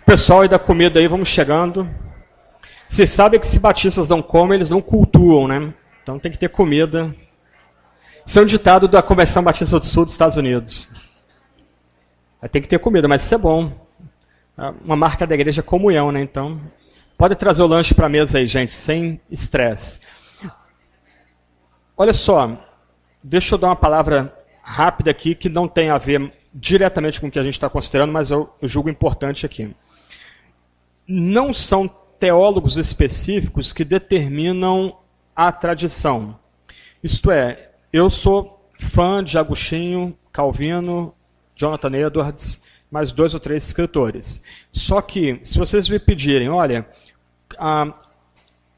Pessoal aí da comida aí, vamos chegando. Vocês sabem que se batistas não comem, eles não cultuam, né? Então tem que ter comida. Isso é um ditado da Convenção Batista do Sul dos Estados Unidos. Tem que ter comida, mas isso é bom. Uma marca da igreja é comunhão, né? Então, pode trazer o lanche para a mesa aí, gente, sem estresse. Olha só, deixa eu dar uma palavra rápida aqui que não tem a ver diretamente com o que a gente está considerando, mas eu julgo importante aqui. Não são teólogos específicos que determinam a tradição. Isto é, eu sou fã de Agostinho, Calvino, Jonathan Edwards, mais 2 ou 3 escritores. Só que, se vocês me pedirem, olha,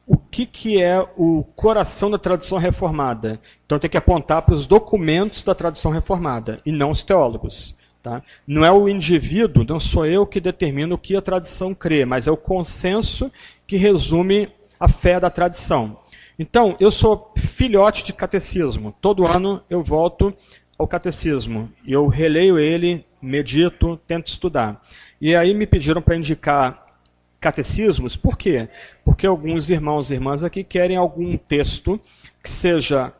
o que é o coração da tradição reformada? Então tem que apontar para os documentos da tradição reformada, e não os teólogos. Tá? Não é o indivíduo, não sou eu que determino o que a tradição crê, mas é o consenso que resume a fé da tradição. Então, eu sou filhote de catecismo. Todo ano eu volto ao catecismo. E eu releio ele, medito, tento estudar. E aí me pediram para indicar catecismos. Por quê? Porque alguns irmãos e irmãs aqui querem algum texto que seja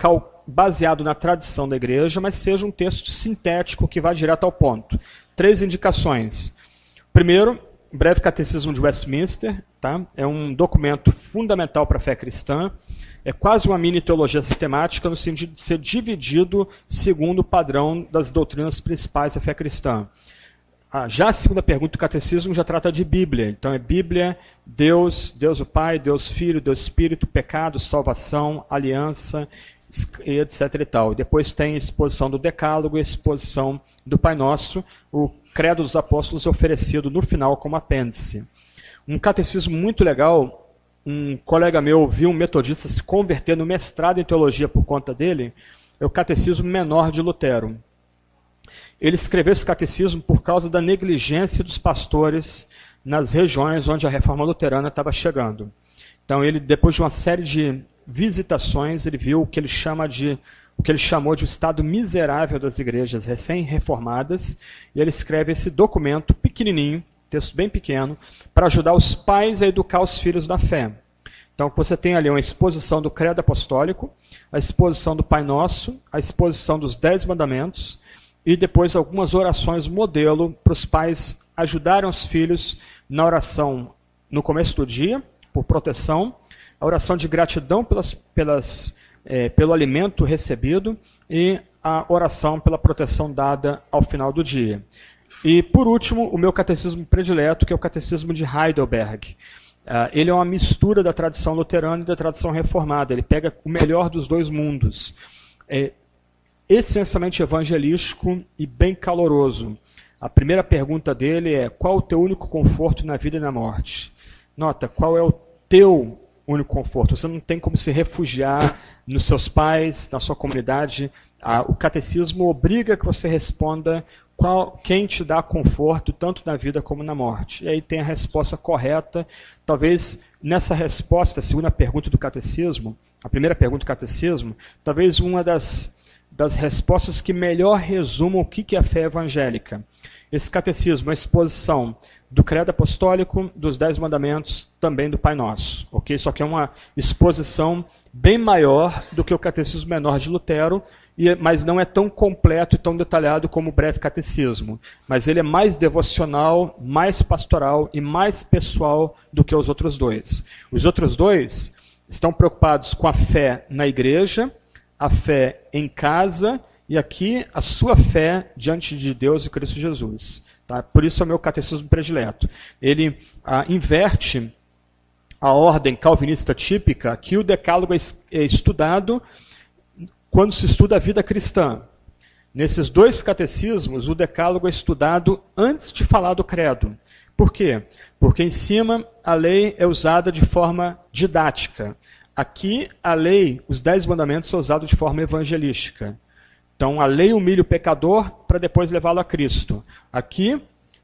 baseado na tradição da igreja, mas seja um texto sintético que vá direto ao ponto. 3 indicações. Primeiro, Breve Catecismo de Westminster, tá? É um documento fundamental para a fé cristã. É quase uma mini teologia sistemática no sentido de ser dividido segundo o padrão das doutrinas principais da fé cristã. Já a segunda pergunta do catecismo já trata de Bíblia. Então é Bíblia, Deus, Deus o Pai, Deus Filho, Deus Espírito, pecado, salvação, aliança, etc. e tal. Depois tem a exposição do Decálogo e a exposição do Pai Nosso, o Credo dos Apóstolos oferecido no final como apêndice. Um catecismo muito legal, um colega meu viu um metodista se converter no mestrado em teologia por conta dele, é o Catecismo Menor de Lutero. Ele escreveu esse catecismo por causa da negligência dos pastores nas regiões onde a reforma luterana estava chegando. Então ele, depois de uma série de visitações, ele viu o que ele chamou de o estado miserável das igrejas recém-reformadas, e ele escreve esse documento pequenininho, texto bem pequeno, para ajudar os pais a educar os filhos da fé. Então você tem ali uma exposição do Credo Apostólico, a exposição do Pai Nosso, a exposição dos 10 Mandamentos, e depois algumas orações modelo para os pais ajudarem os filhos na oração no começo do dia, por proteção, a oração de gratidão pelo alimento recebido e a oração pela proteção dada ao final do dia. E, por último, o meu catecismo predileto, que é o Catecismo de Heidelberg. Ele é uma mistura da tradição luterana e da tradição reformada. Ele pega o melhor dos dois mundos. É essencialmente evangelístico e bem caloroso. A primeira pergunta dele é: qual o teu único conforto na vida e na morte? Nota, qual é o teu único conforto? Você não tem como se refugiar nos seus pais, na sua comunidade. O catecismo obriga que você responda quem te dá conforto, tanto na vida como na morte. E aí tem a resposta correta. Talvez nessa resposta, a segunda pergunta do catecismo, a primeira pergunta do catecismo, talvez uma das respostas que melhor resumam o que é a fé evangélica. Esse catecismo é a exposição do Credo Apostólico, dos 10 Mandamentos, também do Pai Nosso. Okay? Só que é uma exposição bem maior do que o Catecismo Menor de Lutero, mas não é tão completo e tão detalhado como o Breve Catecismo. Mas ele é mais devocional, mais pastoral e mais pessoal do que os outros dois. Os outros dois estão preocupados com a fé na igreja, a fé em casa, e aqui a sua fé diante de Deus e Cristo Jesus. Tá? Por isso é o meu catecismo predileto. Ele inverte a ordem calvinista típica, que o Decálogo é estudado quando se estuda a vida cristã. Nesses 2 catecismos, o Decálogo é estudado antes de falar do credo. Por quê? Porque em cima a lei é usada de forma didática. Aqui a lei, os 10 mandamentos, são usados de forma evangelística. Então, a lei humilha o pecador para depois levá-lo a Cristo. Aqui,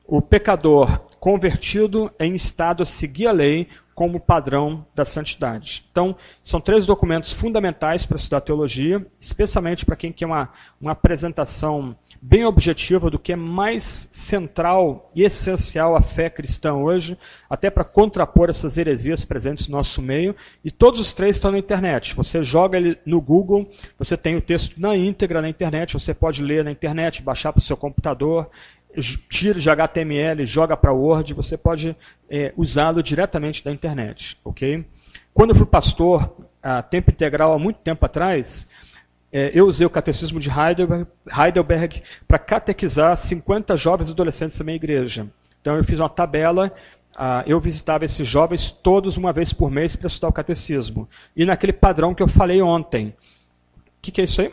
o pecador convertido em estado a seguir a lei, como padrão da santidade. Então, são 3 documentos fundamentais para estudar teologia, especialmente para quem quer uma apresentação bem objetiva do que é mais central e essencial à fé cristã hoje, até para contrapor essas heresias presentes no nosso meio. E todos os 3 estão na internet. Você joga ele no Google, você tem o texto na íntegra na internet, você pode ler na internet, baixar para o seu computador, tira de HTML, joga para Word, você pode usá-lo diretamente da internet. Okay? Quando eu fui pastor a tempo integral há muito tempo atrás, eu usei o catecismo de Heidelberg para catequizar 50 jovens e adolescentes da minha igreja. Então eu fiz uma tabela, eu visitava esses jovens todos uma vez por mês para estudar o catecismo. E naquele padrão que eu falei ontem. O que é isso aí?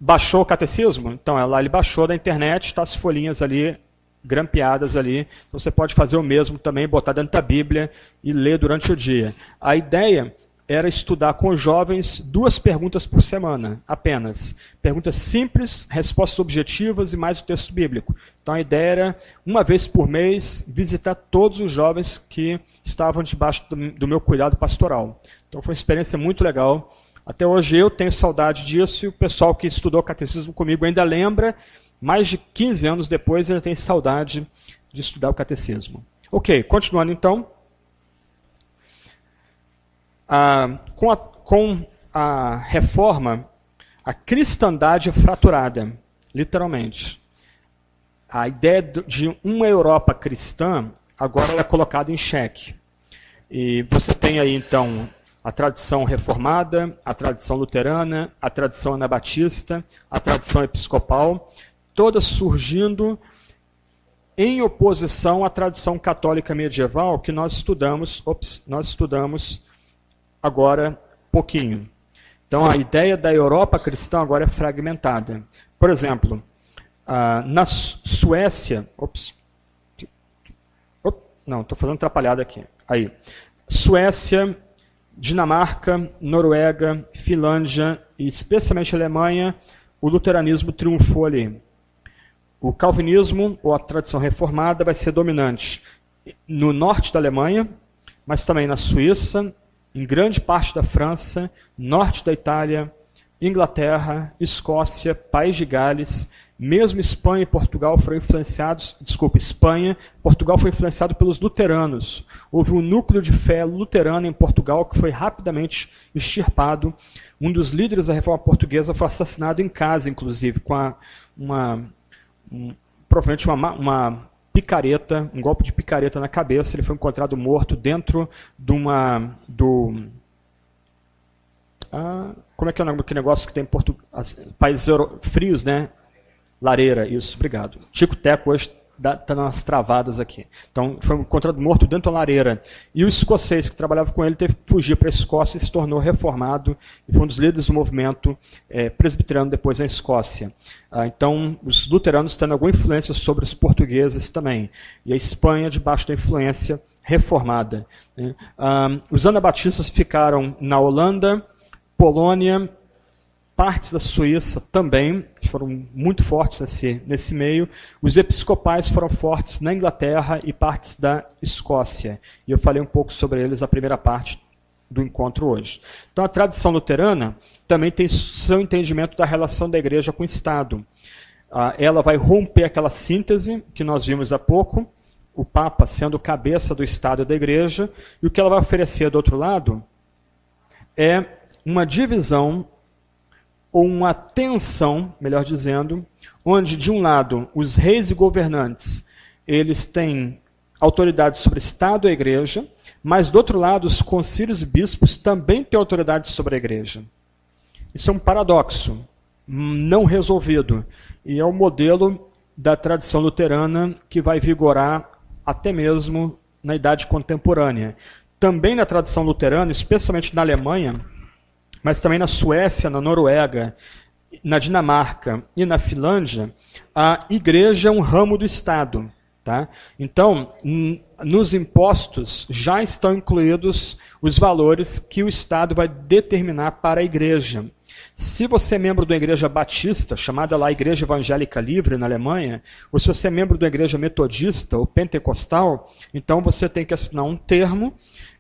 Baixou o catecismo? Então, lá ele baixou da internet, está as folhinhas ali, grampeadas ali. Então, você pode fazer o mesmo também, botar dentro da Bíblia e ler durante o dia. A ideia era estudar com os jovens 2 perguntas por semana, apenas. Perguntas simples, respostas objetivas e mais o texto bíblico. Então, a ideia era, uma vez por mês, visitar todos os jovens que estavam debaixo do meu cuidado pastoral. Então, foi uma experiência muito legal. Até hoje eu tenho saudade disso e o pessoal que estudou catecismo comigo ainda lembra, mais de 15 anos depois ainda tem saudade de estudar o catecismo. Ok, continuando então. Com a reforma, a cristandade é fraturada, literalmente. A ideia de uma Europa cristã agora é colocada em xeque. E você tem aí então a tradição reformada, a tradição luterana, a tradição anabatista, a tradição episcopal, todas surgindo em oposição à tradição católica medieval que nós estudamos agora pouquinho. Então a ideia da Europa cristã agora é fragmentada. Por exemplo, na Suécia... não, estou fazendo atrapalhada aqui. Aí. Suécia, Dinamarca, Noruega, Finlândia e especialmente Alemanha, o luteranismo triunfou ali. O calvinismo, ou a tradição reformada, vai ser dominante no norte da Alemanha, mas também na Suíça, em grande parte da França, norte da Itália, Inglaterra, Escócia, País de Gales, mesmo Espanha e Portugal foram influenciados, Portugal foi influenciado pelos luteranos. Houve um núcleo de fé luterana em Portugal que foi rapidamente extirpado. Um dos líderes da reforma portuguesa foi assassinado em casa, inclusive, com provavelmente uma picareta, um golpe de picareta na cabeça. Ele foi encontrado morto dentro de como é que é o nome daquele negócio que tem em países frios, né? Lareira, isso, obrigado. Tico-teco hoje está nas travadas aqui. Então, foi encontrado morto dentro da lareira. E o escocês que trabalhava com ele teve que fugir para a Escócia e se tornou reformado e foi um dos líderes do movimento presbiteriano depois na Escócia. Então, os luteranos tendo alguma influência sobre os portugueses também. E a Espanha debaixo da influência reformada. Os anabatistas ficaram na Holanda, Polônia, partes da Suíça também, que foram muito fortes nesse meio. Os episcopais foram fortes na Inglaterra e partes da Escócia. E eu falei um pouco sobre eles na primeira parte do encontro hoje. Então, a tradição luterana também tem seu entendimento da relação da igreja com o Estado. Ela vai romper aquela síntese que nós vimos há pouco, o Papa sendo cabeça do Estado e da igreja, e o que ela vai oferecer do outro lado é uma divisão ou uma tensão, melhor dizendo, onde, de um lado, os reis e governantes, eles têm autoridade sobre o Estado e a igreja, mas, do outro lado, os concílios e bispos também têm autoridade sobre a igreja. Isso é um paradoxo não resolvido, e é o modelo da tradição luterana que vai vigorar até mesmo na idade contemporânea. Também na tradição luterana, especialmente na Alemanha, mas também na Suécia, na Noruega, na Dinamarca e na Finlândia, a igreja é um ramo do Estado. Tá? Então, nos impostos já estão incluídos os valores que o Estado vai determinar para a igreja. Se você é membro de uma igreja batista, chamada lá Igreja Evangélica Livre na Alemanha, ou se você é membro de uma igreja metodista ou pentecostal, então você tem que assinar um termo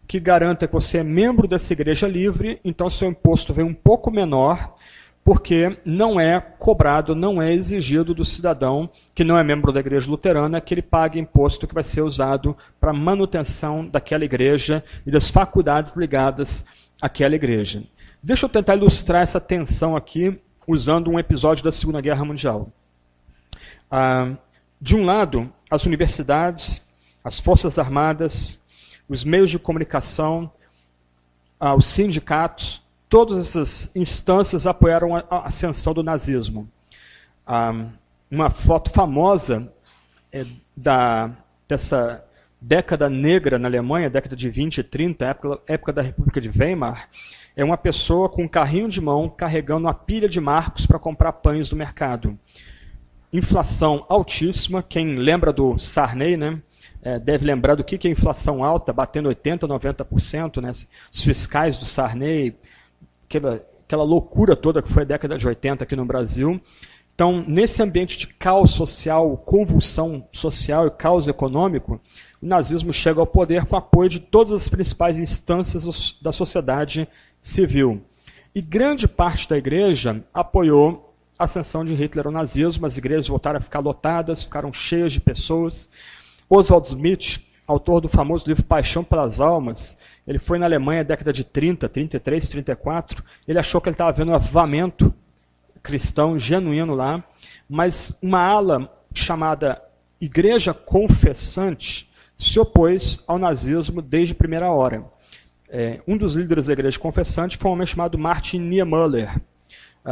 que garanta que você é membro dessa igreja livre, então seu imposto vem um pouco menor, porque não é cobrado, não é exigido do cidadão que não é membro da igreja luterana que ele pague imposto que vai ser usado para a manutenção daquela igreja e das faculdades ligadas àquela igreja. Deixa eu tentar ilustrar essa tensão aqui usando um episódio da Segunda Guerra Mundial. De um lado, as universidades, as forças armadas, os meios de comunicação, os sindicatos, todas essas instâncias apoiaram a ascensão do nazismo. Uma foto famosa dessa década negra na Alemanha, década de 20 e 30, época da República de Weimar, é uma pessoa com um carrinho de mão carregando uma pilha de marcos para comprar pães no mercado. Inflação altíssima, quem lembra do Sarney, né? Deve lembrar do que é inflação alta, batendo 80%, 90%, né? Os fiscais do Sarney, aquela loucura toda que foi a década de 80 aqui no Brasil. Então, nesse ambiente de caos social, convulsão social e caos econômico, o nazismo chega ao poder com apoio de todas as principais instâncias da sociedade civil. E grande parte da igreja apoiou a ascensão de Hitler ao nazismo, as igrejas voltaram a ficar lotadas, ficaram cheias de pessoas. Oswald Smith, autor do famoso livro Paixão pelas Almas, ele foi na Alemanha na década de 30, 33, 34, ele achou que ele estava vendo um avivamento cristão genuíno lá, mas uma ala chamada Igreja Confessante se opôs ao nazismo desde a primeira hora. Um dos líderes da Igreja Confessante foi um homem chamado Martin Niemöller.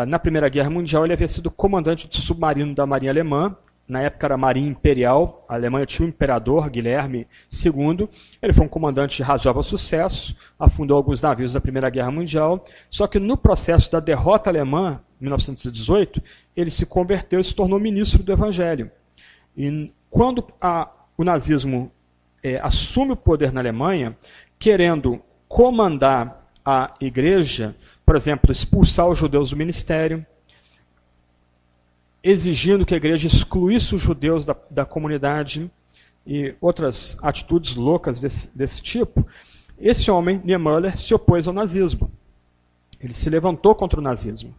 Na Primeira Guerra Mundial ele havia sido comandante de submarino da Marinha Alemã, na época era a Marinha Imperial, a Alemanha tinha o imperador Guilherme II, ele foi um comandante de razoável sucesso, afundou alguns navios da Primeira Guerra Mundial, só que no processo da derrota alemã, em 1918, ele se converteu e se tornou ministro do Evangelho. E quando o nazismo assume o poder na Alemanha, querendo comandar a igreja, por exemplo, expulsar os judeus do ministério, exigindo que a igreja excluísse os judeus da comunidade e outras atitudes loucas desse tipo, esse homem, Niemöller, se opôs ao nazismo. Ele se levantou contra o nazismo.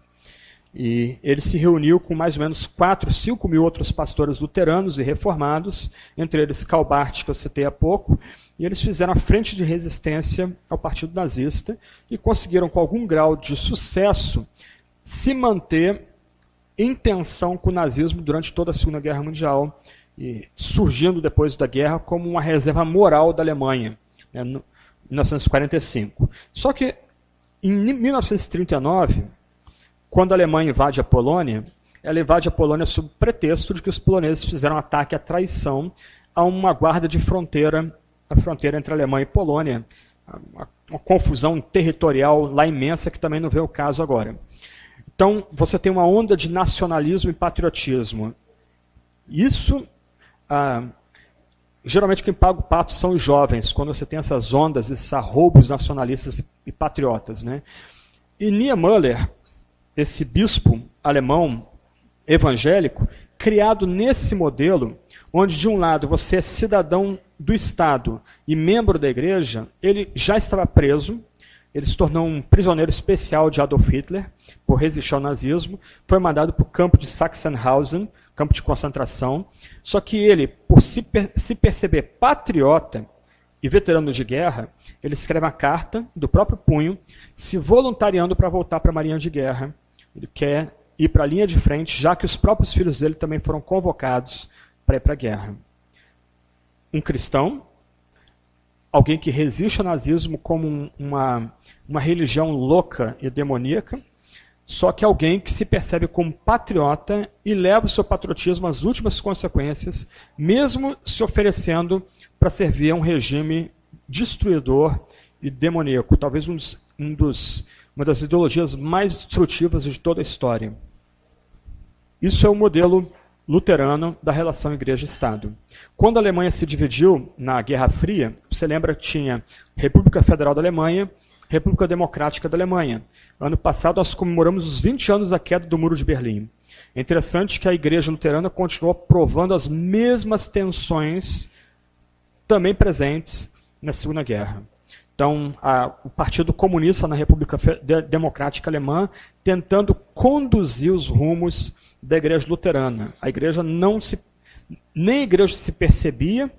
E ele se reuniu com mais ou menos 4, 5 mil outros pastores luteranos e reformados, entre eles Karl Barth, que eu citei há pouco, e eles fizeram a frente de resistência ao partido nazista e conseguiram, com algum grau de sucesso, se manter em tensão com o nazismo durante toda a Segunda Guerra Mundial, e surgindo depois da guerra como uma reserva moral da Alemanha, né, em 1945. Só que em 1939, quando a Alemanha invade a Polônia, ela invade a Polônia sob o pretexto de que os poloneses fizeram um ataque à traição a uma guarda de fronteira, a fronteira entre a Alemanha e Polônia, uma confusão territorial lá imensa que também não vê o caso agora. Então, você tem uma onda de nacionalismo e patriotismo. Isso, geralmente quem paga o pato são os jovens, quando você tem essas ondas, esses arroubos nacionalistas e patriotas, né? E Niemöller, esse bispo alemão evangélico, criado nesse modelo, onde de um lado você é cidadão do Estado e membro da igreja, ele já estava preso, ele se tornou um prisioneiro especial de Adolf Hitler, por resistir ao nazismo, foi mandado para o campo de Sachsenhausen, campo de concentração, só que ele, por se perceber patriota e veterano de guerra, ele escreve uma carta do próprio punho, se voluntariando para voltar para a Marinha de Guerra. Ele quer ir para a linha de frente, já que os próprios filhos dele também foram convocados para ir para a guerra. Um cristão, alguém que resiste ao nazismo como uma religião louca e demoníaca, só que alguém que se percebe como patriota e leva o seu patriotismo às últimas consequências, mesmo se oferecendo para servir a um regime destruidor e demoníaco, talvez uma das ideologias mais destrutivas de toda a história. Isso é o modelo luterano da relação igreja-estado. Quando a Alemanha se dividiu na Guerra Fria, você lembra que tinha República Federal da Alemanha, República Democrática da Alemanha. Ano passado nós comemoramos os 20 anos da queda do Muro de Berlim. É interessante que a Igreja Luterana continuou provando as mesmas tensões também presentes na Segunda Guerra. Então, o Partido Comunista na República Democrática Alemã tentando conduzir os rumos da Igreja Luterana. A Igreja nem a Igreja se percebia,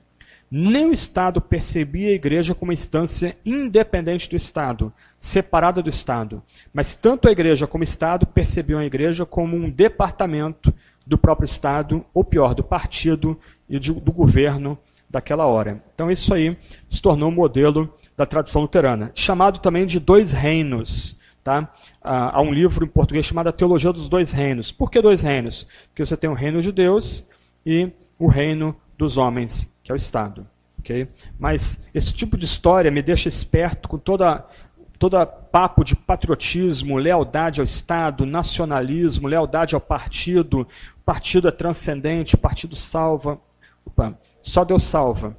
nem o Estado percebia a Igreja como uma instância independente do Estado, separada do Estado. Mas tanto a Igreja como o Estado percebiam a Igreja como um departamento do próprio Estado, ou pior, do partido e do governo daquela hora. Então isso aí se tornou um modelo da tradição luterana, chamado também de dois reinos. Tá? Há um livro em português chamado A Teologia dos Dois Reinos. Por que dois reinos? Porque você tem o reino de Deus e o reino dos homens, que é o Estado. Okay? Mas esse tipo de história me deixa esperto com toda papo de patriotismo, lealdade ao Estado, nacionalismo, lealdade ao partido. O partido é transcendente, o partido salva. Opa, só Deus salva.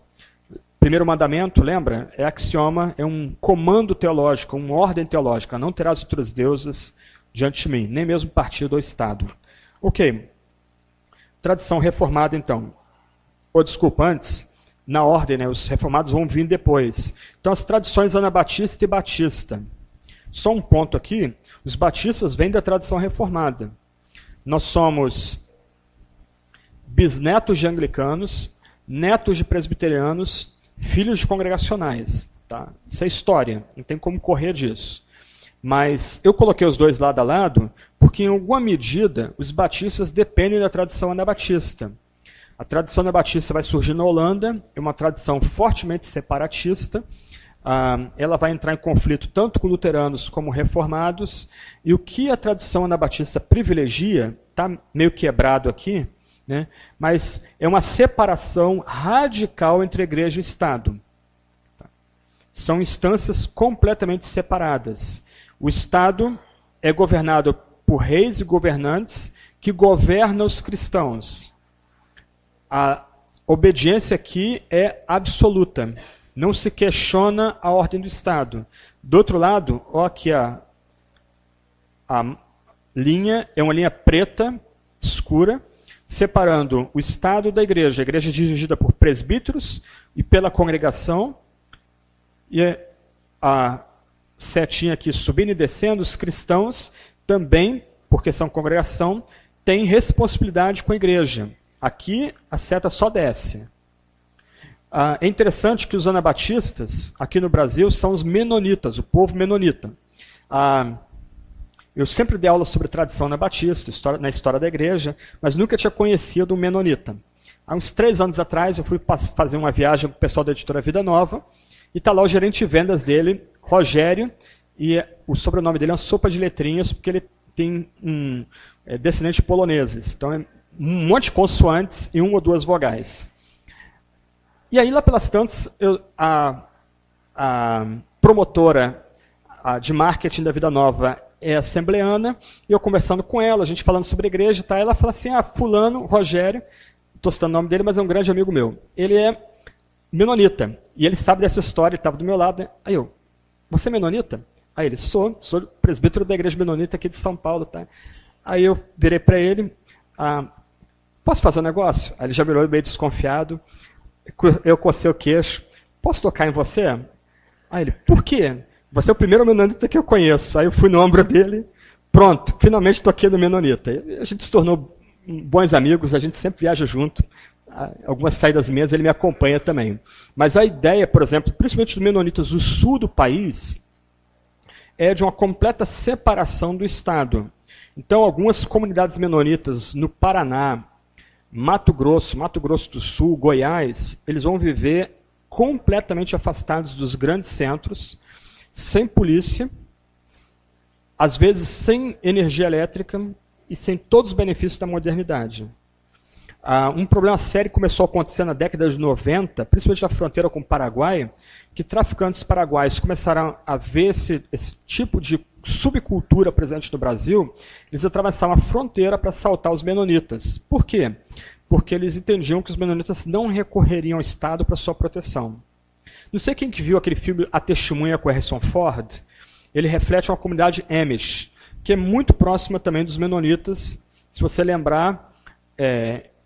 Primeiro mandamento, lembra? É axioma, é um comando teológico, uma ordem teológica. Não terás outros deuses diante de mim, nem mesmo partido ou Estado. Ok. Tradição reformada, então. Ou desculpa, antes, na ordem, né, os reformados vão vir depois. Então, as tradições anabatista e batista. Só um ponto aqui, os batistas vêm da tradição reformada. Nós somos bisnetos de anglicanos, netos de presbiterianos, filhos de congregacionais. Tá? Isso é história, não tem como correr disso. Mas eu coloquei os dois lado a lado porque, em alguma medida, os batistas dependem da tradição anabatista. A tradição anabatista vai surgir na Holanda, é uma tradição fortemente separatista. Ela vai entrar em conflito tanto com luteranos como reformados. E o que a tradição anabatista privilegia, está meio quebrado aqui, né? Mas é uma separação radical entre igreja e Estado. São instâncias completamente separadas. O Estado é governado por reis e governantes que governam os cristãos. A obediência aqui é absoluta. Não se questiona a ordem do Estado. Do outro lado, ó, aqui a linha é uma linha preta, escura, separando o Estado da igreja. A igreja é dirigida por presbíteros e pela congregação. E a setinha aqui subindo e descendo, os cristãos também, porque são congregação, têm responsabilidade com a igreja. Aqui a seta só desce. É interessante que os anabatistas, aqui no Brasil, são os menonitas, o povo menonita. Eu sempre dei aula sobre tradição anabatista, na história da igreja, mas nunca tinha conhecido um menonita. Há uns 3 anos atrás, eu fui fazer uma viagem com o pessoal da editora Vida Nova, e está lá o gerente de vendas dele, Rogério, e o sobrenome dele é uma sopa de letrinhas, porque ele tem descendentes poloneses. Então, é um monte de consoantes e 1 ou 2 vogais. E aí, lá pelas tantas, a promotora de marketing da Vida Nova é assembleana, e eu conversando com ela, a gente falando sobre a igreja, tá? Ela fala assim, fulano, Rogério, estou citando o nome dele, mas é um grande amigo meu. Ele é menonita, e ele sabe dessa história, ele estava do meu lado. Né? Aí eu, você é menonita? Aí ele, sou presbítero da igreja menonita aqui de São Paulo. Tá? Aí eu virei para ele, posso fazer um negócio? Aí ele já virou meio desconfiado, eu cocei o queixo, posso tocar em você? Aí ele, por quê? Você é o primeiro menonita que eu conheço. Aí eu fui no ombro dele, pronto, finalmente toquei no menonita. A gente se tornou bons amigos, a gente sempre viaja junto. Algumas saídas minhas ele me acompanha também. Mas a ideia, por exemplo, principalmente dos menonitas do sul do país, é de uma completa separação do Estado. Então, algumas comunidades menonitas no Paraná, Mato Grosso do Sul, Goiás, eles vão viver completamente afastados dos grandes centros, sem polícia, às vezes sem energia elétrica e sem todos os benefícios da modernidade. Um problema sério começou a acontecer na década de 90, principalmente na fronteira com o Paraguai, que traficantes paraguaios começaram a ver esse tipo de subcultura presente no Brasil. Eles atravessavam a fronteira para assaltar os menonitas. Por quê? Porque eles entendiam que os menonitas não recorreriam ao Estado para sua proteção. Não sei quem que viu aquele filme A Testemunha com Harrison Ford. ele reflete uma comunidade Amish, que é muito próxima também dos menonitas. Se você lembrar,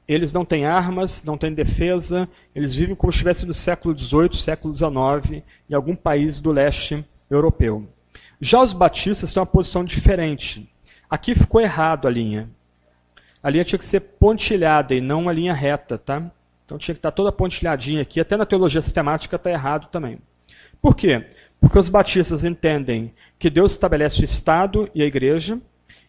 eles não têm armas, não têm defesa, eles vivem como se estivessem no século XVIII, século XIX, em algum país do leste europeu. Já os batistas têm uma posição diferente. Aqui ficou errado a linha. A linha tinha que ser pontilhada e não uma linha reta, tá? Então tinha que estar toda pontilhadinha aqui, até na teologia sistemática está errado também. Por quê? Porque os batistas entendem que Deus estabelece o Estado e a igreja,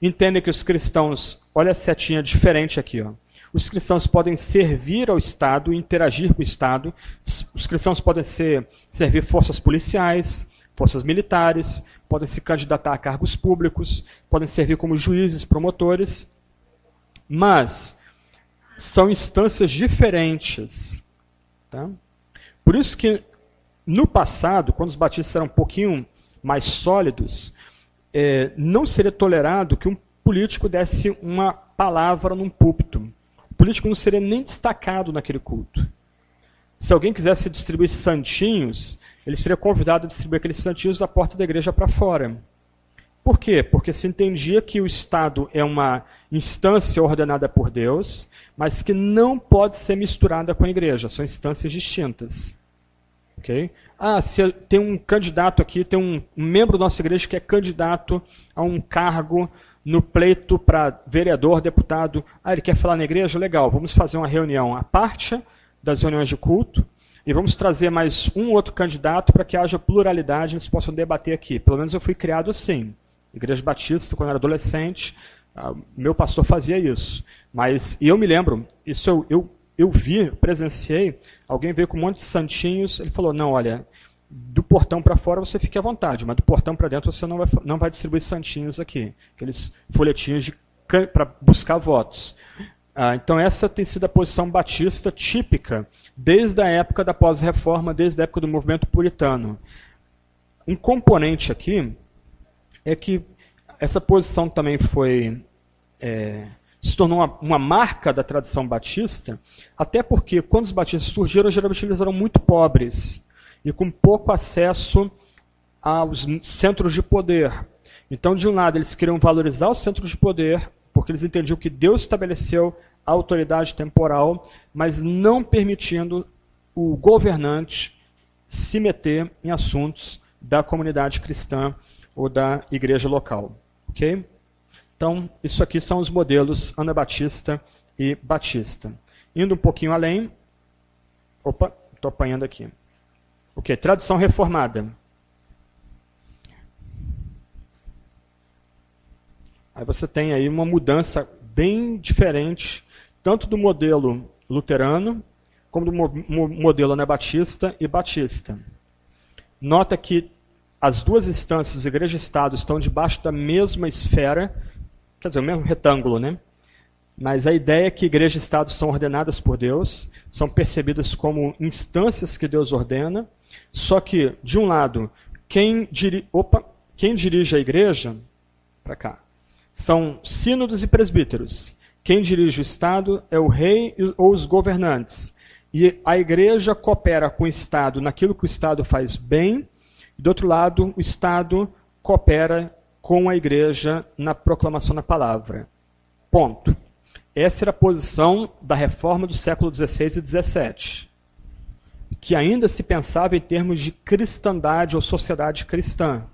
entendem que os cristãos, olha a setinha diferente aqui, ó. Os cristãos podem servir ao Estado, interagir com o Estado, os cristãos podem servir forças policiais, forças militares, podem se candidatar a cargos públicos, podem servir como juízes, promotores, mas são instâncias diferentes. Tá? Por isso que, no passado, quando os batistas eram um pouquinho mais sólidos, não seria tolerado que um político desse uma palavra num púlpito. O político não seria nem destacado naquele culto. Se alguém quisesse distribuir santinhos, ele seria convidado a distribuir aqueles santinhos da porta da igreja para fora. Por quê? Porque se entendia que o Estado é uma instância ordenada por Deus, mas que não pode ser misturada com a igreja. São instâncias distintas. Okay? Se tem um candidato aqui, tem um membro da nossa igreja que é candidato a um cargo no pleito para vereador, deputado. Ele quer falar na igreja? Legal, vamos fazer uma reunião à parte das reuniões de culto e vamos trazer mais um outro candidato para que haja pluralidade e eles possam debater aqui. Pelo menos eu fui criado assim. Igreja Batista, quando eu era adolescente, meu pastor fazia isso. E eu me lembro, isso eu vi, presenciei, alguém veio com um monte de santinhos, ele falou, não, olha, do portão para fora você fique à vontade, mas do portão para dentro você não vai distribuir santinhos aqui, aqueles folhetinhos para buscar votos. Então essa tem sido a posição batista típica desde a época da pós-reforma, desde a época do movimento puritano. Um componente aqui é que essa posição também se tornou uma marca da tradição batista, até porque quando os batistas surgiram, geralmente eles eram muito pobres e com pouco acesso aos centros de poder. Então, de um lado, eles queriam valorizar os centros de poder, porque eles entendiam que Deus estabeleceu a autoridade temporal, mas não permitindo o governante se meter em assuntos da comunidade cristã ou da igreja local. Ok? Então, isso aqui são os modelos anabatista e batista. Indo um pouquinho além... Opa, estou apanhando aqui. Ok, tradição reformada. Aí você tem aí uma mudança bem diferente, tanto do modelo luterano, como do modelo anabatista e batista. Nota que as duas instâncias, igreja e Estado, estão debaixo da mesma esfera, quer dizer, o mesmo retângulo, né? Mas a ideia é que igreja e Estado são ordenadas por Deus, são percebidas como instâncias que Deus ordena, só que, de um lado, quem dirige a igreja, para cá, são sínodos e presbíteros. Quem dirige o Estado é o rei ou os governantes. E a igreja coopera com o Estado naquilo que o Estado faz bem, e, do outro lado, o Estado coopera com a igreja na proclamação da palavra. Ponto. Essa era a posição da reforma do século XVI e XVII, que ainda se pensava em termos de cristandade ou sociedade cristã.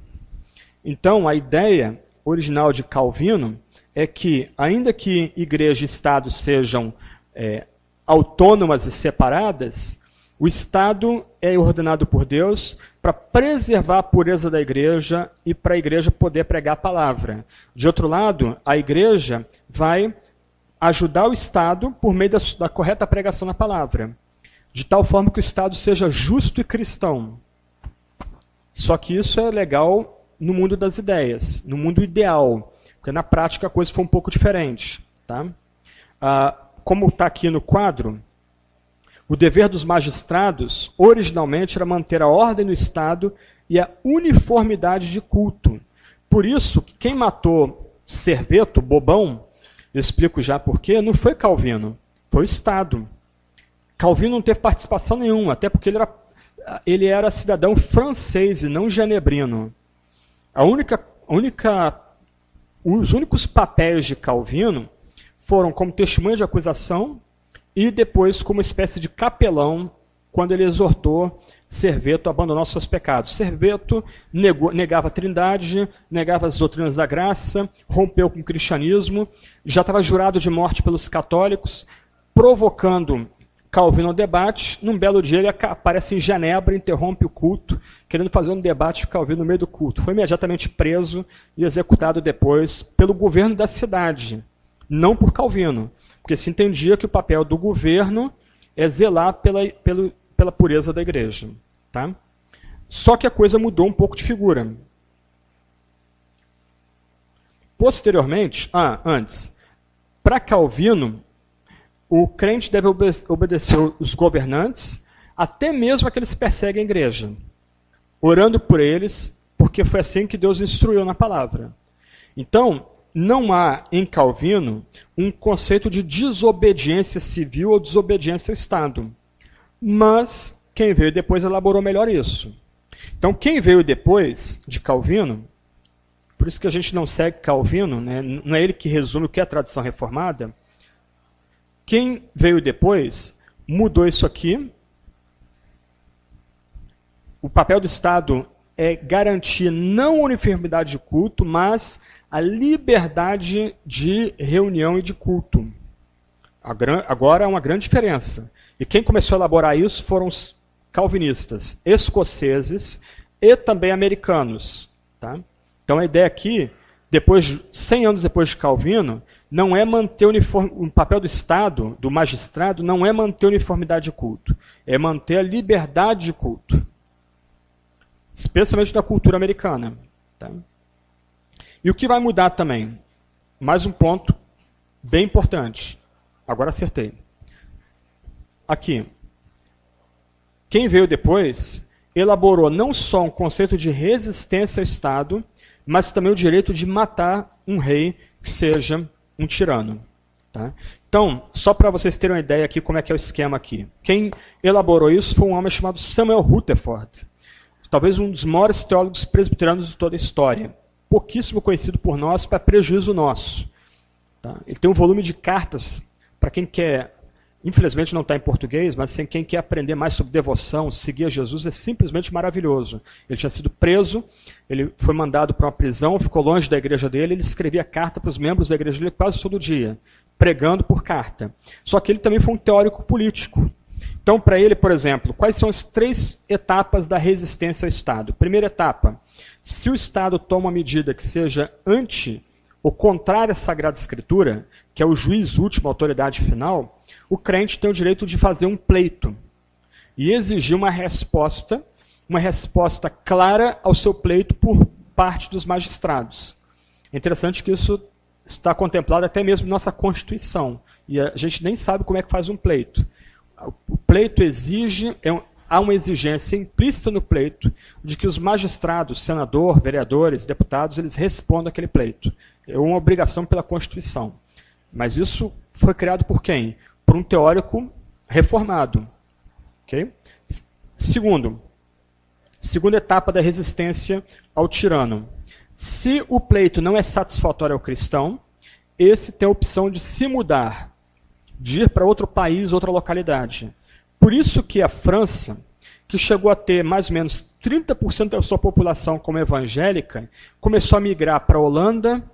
Então, a ideia original de Calvino é que, ainda que igreja e Estado sejam autônomas e separadas, o Estado é ordenado por Deus para preservar a pureza da igreja e para a igreja poder pregar a palavra. De outro lado, a igreja vai ajudar o Estado por meio da correta pregação da palavra, de tal forma que o Estado seja justo e cristão. Só que isso é legal no mundo das ideias, no mundo ideal, porque na prática a coisa foi um pouco diferente. Tá? Como está aqui no quadro, o dever dos magistrados, originalmente, era manter a ordem no Estado e a uniformidade de culto. Por isso, quem matou Serveto, Bobão, eu explico já por quê, não foi Calvino, foi o Estado. Calvino não teve participação nenhuma, até porque ele era cidadão francês e não genebrino. Os únicos papéis de Calvino foram como testemunha de acusação e depois como espécie de capelão, quando ele exortou Serveto a abandonar os seus pecados. Serveto negava a Trindade, negava as doutrinas da graça, rompeu com o cristianismo, já estava jurado de morte pelos católicos, provocando Calvino ao debate. Num belo dia ele aparece em Genebra, interrompe o culto, querendo fazer um debate com Calvino no meio do culto. Foi imediatamente preso e executado depois pelo governo da cidade, não por Calvino, porque se entendia que o papel do governo é zelar pela pureza da igreja. Tá? Só que a coisa mudou um pouco de figura. Posteriormente, antes, para Calvino, o crente deve obedecer os governantes, até mesmo aqueles que perseguem a igreja, orando por eles, porque foi assim que Deus instruiu na palavra. Então, não há em Calvino um conceito de desobediência civil ou desobediência ao Estado. Mas quem veio depois elaborou melhor isso. Então, quem veio depois de Calvino, por isso que a gente não segue Calvino, né? Não é ele que resume o que é a tradição reformada. Quem veio depois mudou isso aqui. O papel do Estado é garantir não a uniformidade de culto, mas a liberdade de reunião e de culto. Agora há uma grande diferença. E quem começou a elaborar isso foram os calvinistas escoceses e também americanos. Tá? Então a ideia aqui, 100 anos depois de Calvino, não é manter o papel do Estado, do magistrado, não é manter a uniformidade de culto, é manter a liberdade de culto. Especialmente da cultura americana. Tá? E o que vai mudar também? Mais um ponto bem importante. Agora acertei. Aqui. Quem veio depois elaborou não só um conceito de resistência ao Estado, mas também o direito de matar um rei que seja um tirano. Tá? Então, só para vocês terem uma ideia aqui como é que é o esquema aqui. Quem elaborou isso foi um homem chamado Samuel Rutherford, talvez um dos maiores teólogos presbiterianos de toda a história. Pouquíssimo conhecido por nós, para prejuízo nosso. Tá? Ele tem um volume de cartas para quem quer, infelizmente não está em português, mas quem quer aprender mais sobre devoção, seguir a Jesus, é simplesmente maravilhoso. Ele tinha sido preso, ele foi mandado para uma prisão, ficou longe da igreja dele, ele escrevia carta para os membros da igreja dele quase todo dia, pregando por carta. Só que ele também foi um teórico político. Então, para ele, por exemplo, quais são as 3 etapas da resistência ao Estado? Primeira etapa, se o Estado toma uma medida que seja anti ou contrária à Sagrada Escritura, que é o juiz último, a autoridade final, o crente tem o direito de fazer um pleito e exigir uma resposta clara ao seu pleito por parte dos magistrados. É interessante que isso está contemplado até mesmo na nossa Constituição, e a gente nem sabe como é que faz um pleito. O pleito exige, há uma exigência implícita no pleito de que os magistrados, senador, vereadores, deputados, eles respondam àquele pleito. É uma obrigação pela Constituição. Mas isso foi criado por quem? Por um teórico reformado. Okay? Segunda etapa da resistência ao tirano. Se o pleito não é satisfatório ao cristão, esse tem a opção de se mudar, de ir para outro país, outra localidade. Por isso que a França, que chegou a ter mais ou menos 30% da sua população como evangélica, começou a migrar para a Holanda,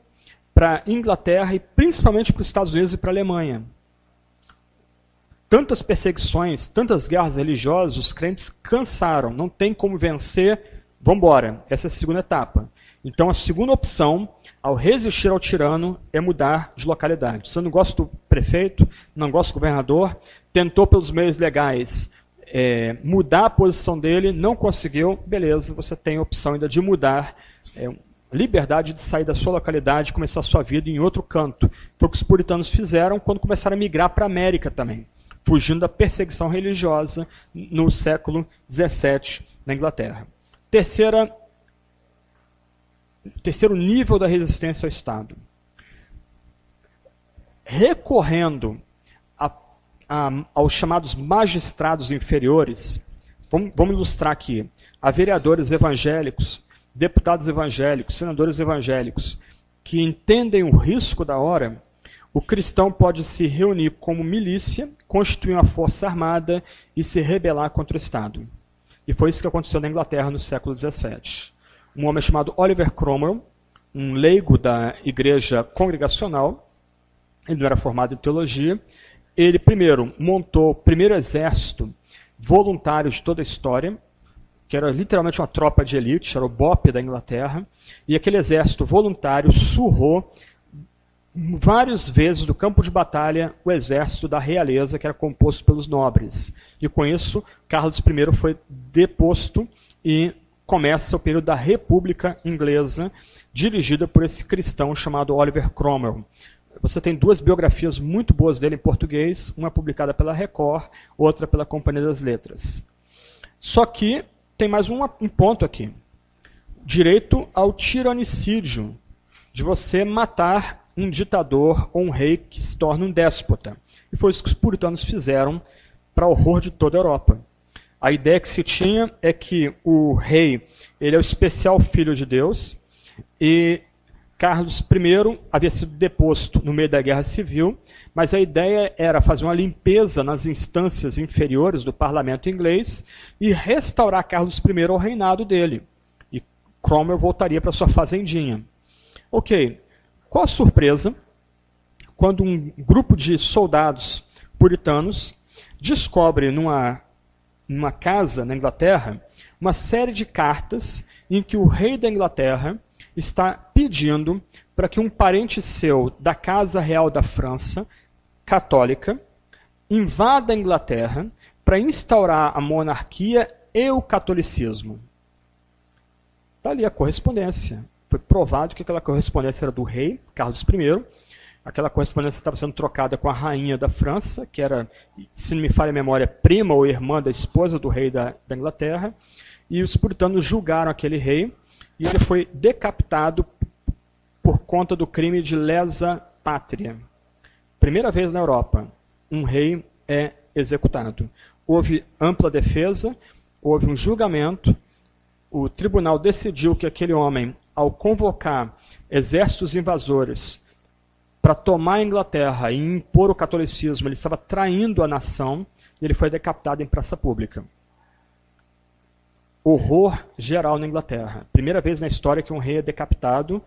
para a Inglaterra e principalmente para os Estados Unidos e para a Alemanha. Tantas perseguições, tantas guerras religiosas, os crentes cansaram, não tem como vencer, vamos embora. Essa é a segunda etapa. Então a segunda opção, ao resistir ao tirano, é mudar de localidade. Você não gosta do prefeito, não gosta do governador, tentou pelos meios legais mudar a posição dele, não conseguiu, beleza, você tem a opção ainda de mudar, liberdade de sair da sua localidade e começar a sua vida em outro canto. Foi o que os puritanos fizeram quando começaram a migrar para a América também, fugindo da perseguição religiosa no século XVII na Inglaterra. Terceiro nível da resistência ao Estado. Recorrendo aos chamados magistrados inferiores, vamos ilustrar aqui, a vereadores evangélicos deputados evangélicos, senadores evangélicos, que entendem o risco da hora, o cristão pode se reunir como milícia, constituir uma força armada e se rebelar contra o Estado. E foi isso que aconteceu na Inglaterra no século XVII. Um homem chamado Oliver Cromwell, um leigo da igreja congregacional, ele não era formado em teologia, ele primeiro montou o primeiro exército voluntário de toda a história, que era literalmente uma tropa de elite, era o BOP da Inglaterra, e aquele exército voluntário surrou várias vezes do campo de batalha o exército da realeza, que era composto pelos nobres. E com isso, Carlos I foi deposto e começa o período da República Inglesa, dirigida por esse cristão chamado Oliver Cromwell. Você tem duas biografias muito boas dele em português, uma publicada pela Record, outra pela Companhia das Letras. Só que tem mais um ponto aqui. Direito ao tiranicídio, de você matar um ditador ou um rei que se torna um déspota. E foi isso que os puritanos fizeram para horror de toda a Europa. A ideia que se tinha é que o rei ele é o especial filho de Deus e Carlos I havia sido deposto no meio da Guerra Civil, mas a ideia era fazer uma limpeza nas instâncias inferiores do parlamento inglês e restaurar Carlos I ao reinado dele. E Cromwell voltaria para sua fazendinha. Ok, qual a surpresa quando um grupo de soldados puritanos descobre numa casa na Inglaterra uma série de cartas em que o rei da Inglaterra está pedindo para que um parente seu da Casa Real da França, católica, invada a Inglaterra para instaurar a monarquia e o catolicismo. Está ali a correspondência. Foi provado que aquela correspondência era do rei, Carlos I. Aquela correspondência estava sendo trocada com a rainha da França, que era, se não me falha a memória, prima ou irmã da esposa do rei da Inglaterra. E os puritanos julgaram aquele rei, e ele foi decapitado por conta do crime de lesa pátria. Primeira vez na Europa, um rei é executado. Houve ampla defesa, houve um julgamento, o tribunal decidiu que aquele homem, ao convocar exércitos invasores para tomar a Inglaterra e impor o catolicismo, ele estava traindo a nação, e ele foi decapitado em praça pública. Horror geral na Inglaterra. Primeira vez na história que um rei é decapitado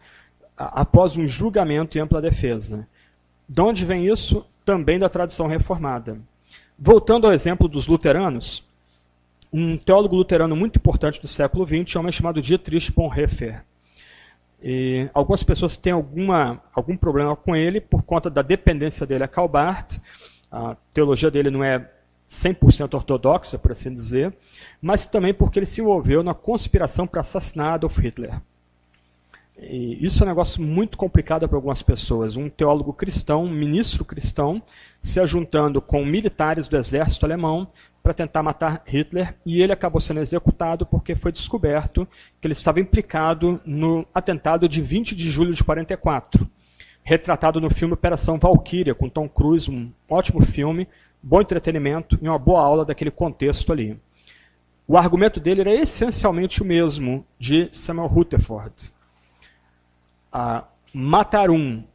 após um julgamento e ampla defesa. De onde vem isso? Também da tradição reformada. Voltando ao exemplo dos luteranos, um teólogo luterano muito importante do século XX é um homem chamado Dietrich Bonhoeffer. E algumas pessoas têm algum problema com ele por conta da dependência dele a Karl Barth. A teologia dele não é 100% ortodoxa, por assim dizer, mas também porque ele se envolveu na conspiração para assassinar Adolf Hitler. E isso é um negócio muito complicado para algumas pessoas. Um teólogo cristão, um ministro cristão, se ajuntando com militares do exército alemão para tentar matar Hitler, e ele acabou sendo executado porque foi descoberto que ele estava implicado no atentado de 20 de julho de 44, retratado no filme Operação Valkyria, com Tom Cruise, um ótimo filme, bom entretenimento e uma boa aula daquele contexto ali. O argumento dele era essencialmente o mesmo de Samuel Rutherford. Matar um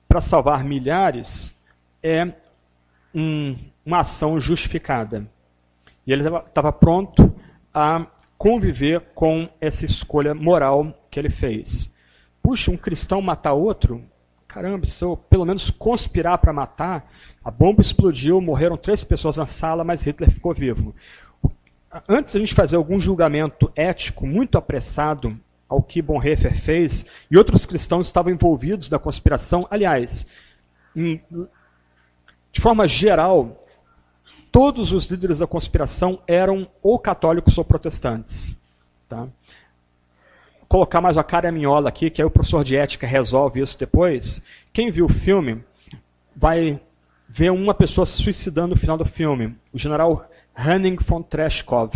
para salvar milhares é uma ação justificada. E ele estava pronto a conviver com essa escolha moral que ele fez. Puxa, um cristão matar outro? Caramba, se eu pelo menos conspirar para matar, a bomba explodiu, morreram 3 pessoas na sala, mas Hitler ficou vivo. Antes de a gente fazer algum julgamento ético muito apressado ao que Bonhoeffer fez, e outros cristãos estavam envolvidos na conspiração, aliás, de forma geral, todos os líderes da conspiração eram ou católicos ou protestantes. Tá? Colocar mais uma cara a minhola aqui, que aí o professor de ética resolve isso depois. Quem viu o filme vai ver uma pessoa se suicidando no final do filme. O general Henning von Treshkov.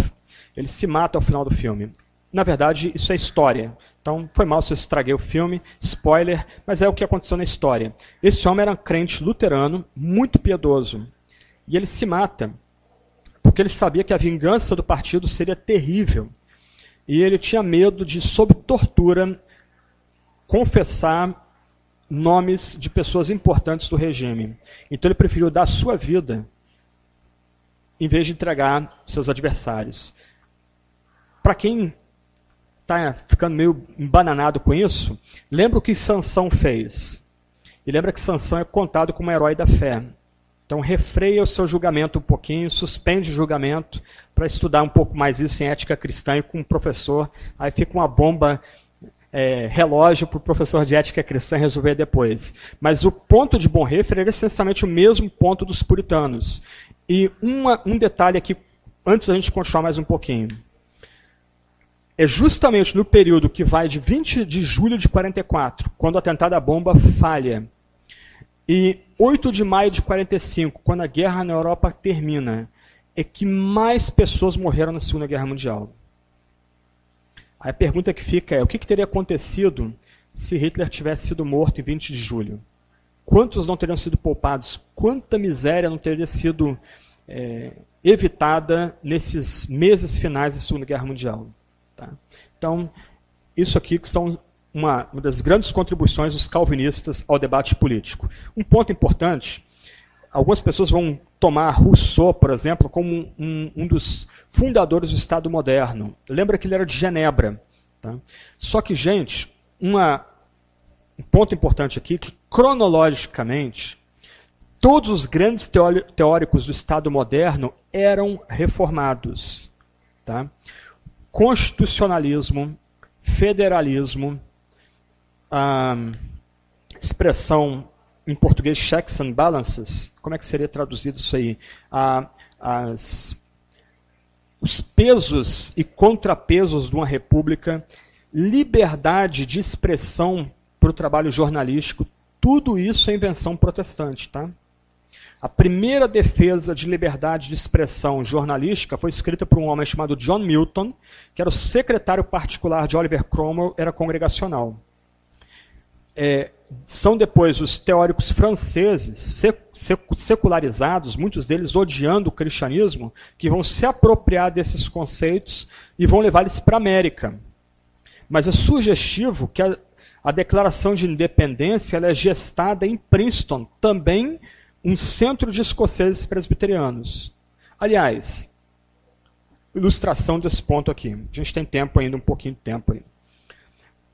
Ele se mata ao final do filme. Na verdade, isso é história. Então, foi mal se eu estraguei o filme, spoiler, mas é o que aconteceu na história. Esse homem era um crente luterano, muito piedoso. E ele se mata porque ele sabia que a vingança do partido seria terrível. e ele tinha medo de, sob tortura, confessar nomes de pessoas importantes do regime. Então ele preferiu dar a sua vida em vez de entregar seus adversários. Para quem está ficando meio embananado com isso, lembra o que Sansão fez. E lembra que Sansão é contado como um herói da fé. Então refreia o seu julgamento um pouquinho, suspende o julgamento para estudar um pouco mais isso em ética cristã e com um professor. Aí fica uma bomba relógio para o professor de ética cristã resolver depois. Mas o ponto de Bonhoeffer era essencialmente o mesmo ponto dos puritanos. E um detalhe aqui, antes da gente continuar mais um pouquinho. É justamente no período que vai de 20 de julho de 44, quando o atentado à bomba falha, e 8 de maio de 45, quando a guerra na Europa termina, é que mais pessoas morreram na Segunda Guerra Mundial. Aí a pergunta que fica é, o que teria acontecido se Hitler tivesse sido morto em 20 de julho? Quantos não teriam sido poupados? Quanta miséria não teria sido evitada nesses meses finais da Segunda Guerra Mundial? Tá? Então, isso aqui que são uma das grandes contribuições dos calvinistas ao debate político. Um ponto importante, algumas pessoas vão tomar Rousseau, por exemplo, como um dos fundadores do Estado moderno. Lembra que ele era de Genebra. Tá? Só que, gente, um ponto importante aqui, que cronologicamente, todos os grandes teóricos do Estado moderno eram reformados. Tá? Constitucionalismo, federalismo, expressão em português checks and balances, como é que seria traduzido isso aí? Os pesos e contrapesos de uma república, liberdade de expressão para o trabalho jornalístico, tudo isso é invenção protestante. Tá? A primeira defesa de liberdade de expressão jornalística foi escrita por um homem chamado John Milton, que era o secretário particular de Oliver Cromwell, era congregacional. São depois os teóricos franceses, secularizados, muitos deles odiando o cristianismo, que vão se apropriar desses conceitos e vão levá-los para a América. Mas é sugestivo que a Declaração de Independência ela é gestada em Princeton, também um centro de escoceses presbiterianos. Aliás, ilustração desse ponto aqui. A gente tem tempo ainda, um pouquinho de tempo aí.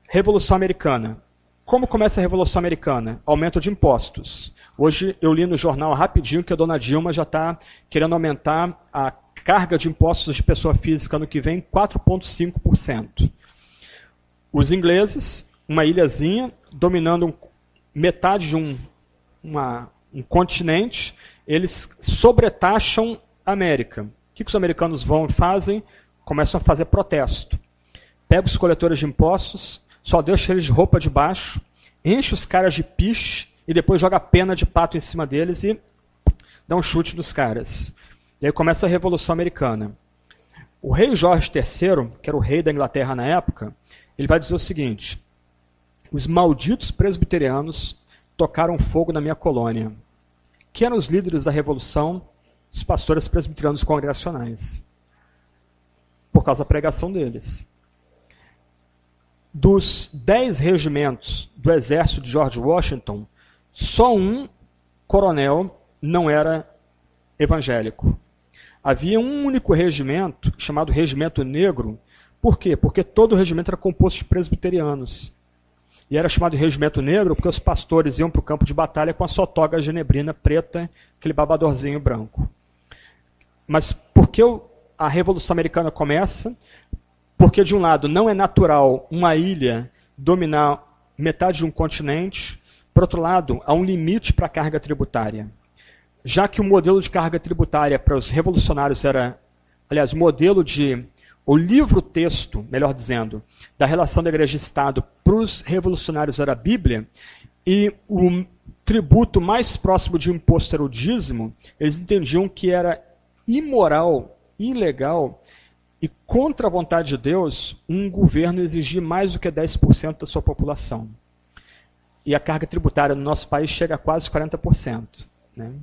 Revolução Americana. Como começa a Revolução Americana? Aumento de impostos. Hoje eu li no jornal rapidinho que a dona Dilma já está querendo aumentar a carga de impostos de pessoa física ano que vem 4,5%. Os ingleses, uma ilhazinha, dominando metade de um continente, eles sobretaxam a América. O que os americanos vão e fazem? Começam a fazer protesto. Pega os coletores de impostos, só deixa eles de roupa de baixo, enche os caras de piche e depois joga pena de pato em cima deles e dá um chute nos caras. E aí começa a Revolução Americana. O rei Jorge III, que era o rei da Inglaterra na época, ele vai dizer o seguinte: os malditos presbiterianos tocaram fogo na minha colônia. Que eram os líderes da Revolução? Os pastores presbiterianos congregacionais. Por causa da pregação deles. Dos 10 regimentos do exército de George Washington, só um coronel não era evangélico. Havia um único regimento, chamado Regimento Negro. Por quê? Porque todo o regimento era composto de presbiterianos. E era chamado de Regimento Negro porque os pastores iam para o campo de batalha com a sua toga genebrina preta, aquele babadorzinho branco. Mas por que a Revolução Americana começa? Porque, de um lado, não é natural uma ilha dominar metade de um continente. Por outro lado, há um limite para a carga tributária. Já que o modelo de carga tributária para os revolucionários era... Aliás, o livro-texto, melhor dizendo, da relação da Igreja e Estado para os revolucionários era a Bíblia, e o tributo mais próximo de um imposto era o dízimo, eles entendiam que era imoral, ilegal, e contra a vontade de Deus, um governo exigir mais do que 10% da sua população. E a carga tributária no nosso país chega a quase 40%. Né?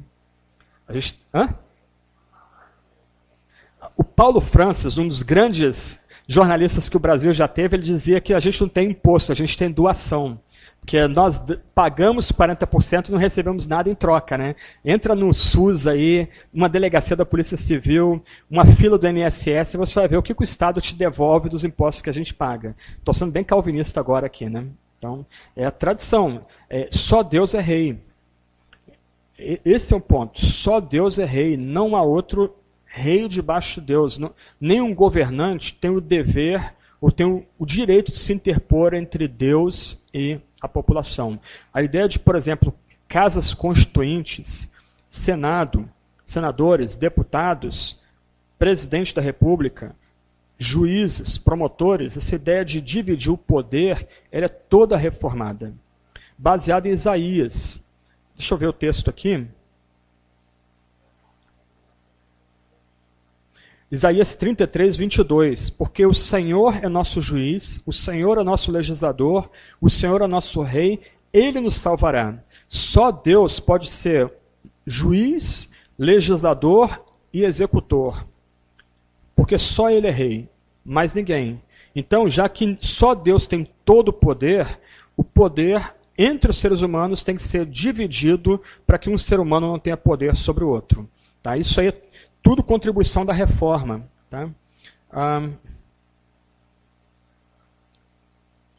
O Paulo Francis, um dos grandes jornalistas que o Brasil já teve, ele dizia que a gente não tem imposto, a gente tem doação. Porque nós pagamos 40% e não recebemos nada em troca, né? Entra no SUS aí, uma delegacia da Polícia Civil, uma fila do INSS, você vai ver o que o Estado te devolve dos impostos que a gente paga. Estou sendo bem calvinista agora aqui, né? Então, é a tradição. Só Deus é rei. Esse é o ponto. Só Deus é rei, não há outro rei debaixo de Deus. Nenhum governante tem o dever ou tem o direito de se interpor entre Deus e a população. A ideia de, por exemplo, casas constituintes, Senado, senadores, deputados, presidente da República, juízes, promotores, essa ideia de dividir o poder, ela é toda reformada, baseada em Isaías. Deixa eu ver o texto aqui. Isaías 33, 22. Porque o Senhor é nosso juiz, o Senhor é nosso legislador, o Senhor é nosso rei, Ele nos salvará. Só Deus pode ser juiz, legislador e executor. Porque só Ele é rei, mais ninguém. Então, já que só Deus tem todo o poder entre os seres humanos tem que ser dividido para que um ser humano não tenha poder sobre o outro. Tá? Isso aí é tudo contribuição da reforma. Tá?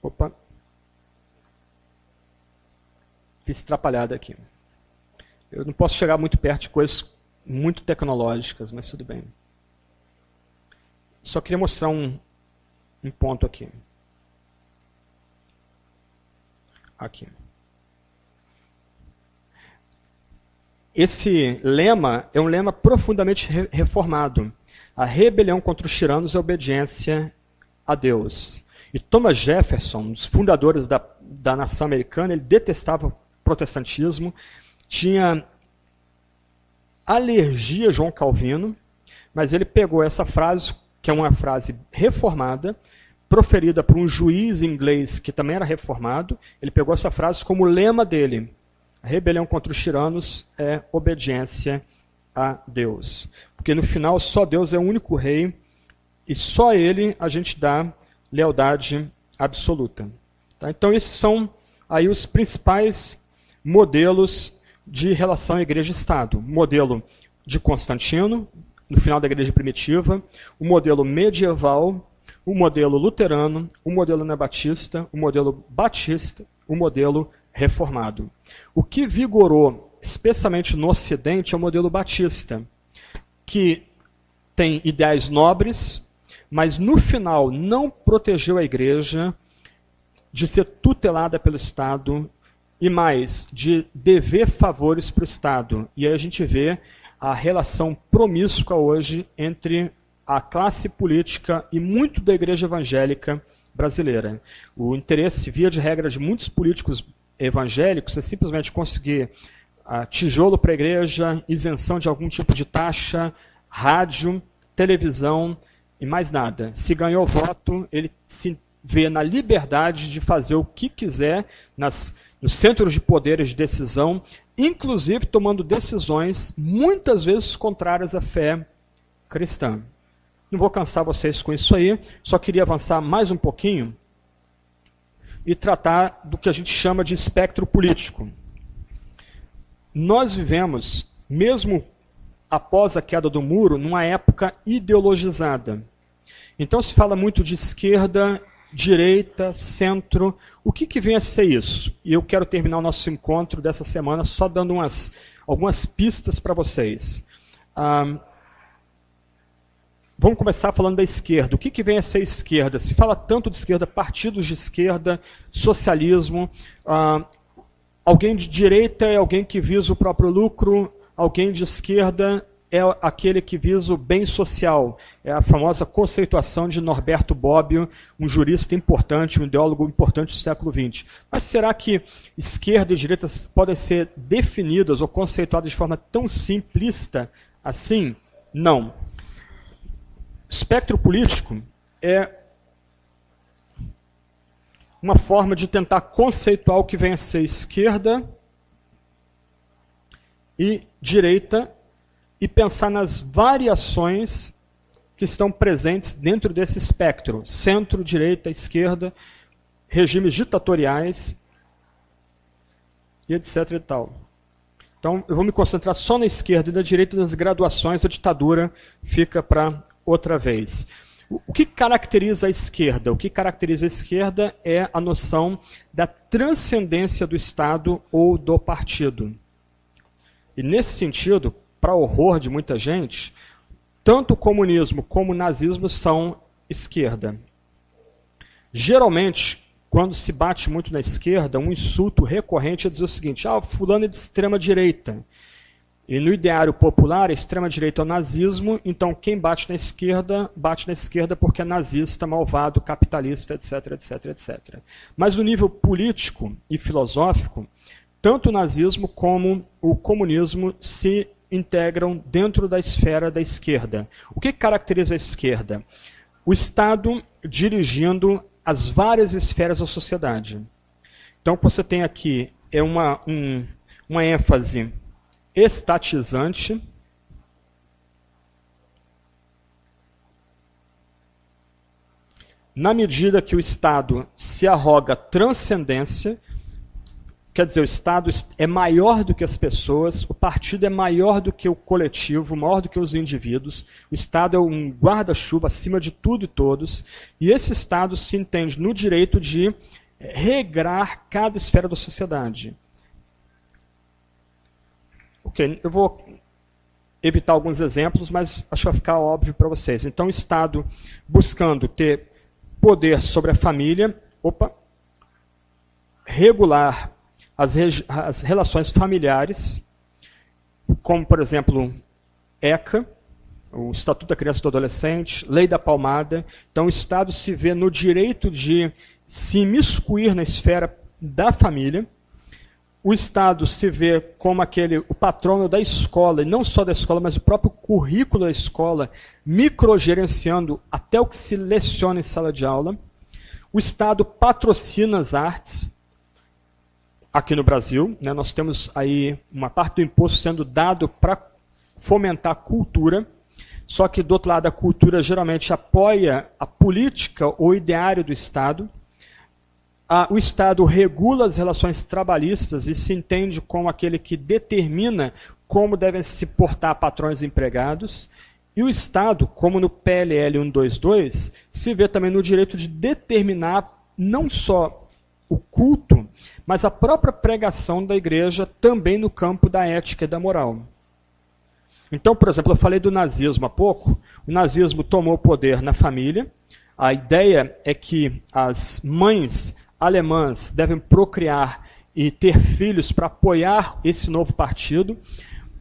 Opa. Fiz atrapalhada aqui. Eu não posso chegar muito perto de coisas muito tecnológicas, mas tudo bem. Só queria mostrar um ponto aqui. Aqui. Esse lema é um lema profundamente reformado. A rebelião contra os tiranos é a obediência a Deus. E Thomas Jefferson, um dos fundadores da nação americana, ele detestava o protestantismo, tinha alergia a João Calvino, mas ele pegou essa frase, que é uma frase reformada, proferida por um juiz inglês que também era reformado, ele pegou essa frase como lema dele. A rebelião contra os tiranos é obediência a Deus. Porque no final só Deus é o único rei e só Ele a gente dá lealdade absoluta. Tá? Então esses são aí os principais modelos de relação igreja-estado. O modelo de Constantino, no final da igreja primitiva, o modelo medieval, o modelo luterano, o modelo anabatista, o modelo batista, o modelo reformado. O que vigorou, especialmente no Ocidente, é o modelo batista, que tem ideais nobres, mas no final não protegeu a igreja de ser tutelada pelo Estado e mais, de dever favores para o Estado. E aí a gente vê a relação promíscua hoje entre a classe política e muito da igreja evangélica brasileira. O interesse, via de regra, de muitos políticos evangélicos é simplesmente conseguir tijolo para a igreja, isenção de algum tipo de taxa, rádio, televisão e mais nada. Se ganhou voto, ele se vê na liberdade de fazer o que quiser nos centros de poderes de decisão, inclusive tomando decisões muitas vezes contrárias à fé cristã. Não vou cansar vocês com isso aí, só queria avançar mais um pouquinho e tratar do que a gente chama de espectro político. Nós vivemos, mesmo após a queda do muro, numa época ideologizada. Então se fala muito de esquerda, direita, centro. O que vem a ser isso? E eu quero terminar o nosso encontro dessa semana só dando algumas pistas para vocês. Vamos começar falando da esquerda. O que vem a ser esquerda? Se fala tanto de esquerda, partidos de esquerda, socialismo. Alguém de direita é alguém que visa o próprio lucro. Alguém de esquerda é aquele que visa o bem social. É a famosa conceituação de Norberto Bobbio, um jurista importante, um ideólogo importante do século XX. Mas será que esquerda e direita podem ser definidas ou conceituadas de forma tão simplista assim? Não. Espectro político é uma forma de tentar conceituar o que vem a ser esquerda e direita e pensar nas variações que estão presentes dentro desse espectro, centro, direita, esquerda, regimes ditatoriais e etc. e tal. Então, eu vou me concentrar só na esquerda e na direita das graduações, a ditadura fica para outra vez. O que caracteriza a esquerda? O que caracteriza a esquerda é a noção da transcendência do Estado ou do partido. E nesse sentido, para horror de muita gente, tanto o comunismo como o nazismo são esquerda. Geralmente, quando se bate muito na esquerda, um insulto recorrente é dizer o seguinte: fulano é de extrema direita. E no ideário popular, a extrema-direita é o nazismo, então quem bate na esquerda porque é nazista, malvado, capitalista, etc, etc, etc. Mas no nível político e filosófico, tanto o nazismo como o comunismo se integram dentro da esfera da esquerda. O que caracteriza a esquerda? O Estado dirigindo as várias esferas da sociedade. Então, o que você tem aqui é uma ênfase estatizante, na medida que o Estado se arroga transcendência, quer dizer, o Estado é maior do que as pessoas, o partido é maior do que o coletivo, maior do que os indivíduos, o Estado é um guarda-chuva acima de tudo e todos, e esse Estado se entende no direito de regrar cada esfera da sociedade. Ok, eu vou evitar alguns exemplos, mas acho que vai ficar óbvio para vocês. Então, o Estado buscando ter poder sobre a família, regular as relações familiares, como, por exemplo, ECA, o Estatuto da Criança e do Adolescente, Lei da Palmada. Então, o Estado se vê no direito de se imiscuir na esfera da família. O Estado se vê como o patrono da escola, e não só da escola, mas o próprio currículo da escola, microgerenciando até o que se leciona em sala de aula. O Estado patrocina as artes. Aqui no Brasil, né, nós temos aí uma parte do imposto sendo dado para fomentar a cultura, só que do outro lado a cultura geralmente apoia a política ou ideário do Estado. O Estado regula as relações trabalhistas e se entende como aquele que determina como devem se portar patrões e empregados. E o Estado, como no PLL 122, se vê também no direito de determinar não só o culto, mas a própria pregação da igreja também no campo da ética e da moral. Então, por exemplo, eu falei do nazismo há pouco. O nazismo tomou o poder na família. A ideia é que as mães alemãs devem procriar e ter filhos para apoiar esse novo partido.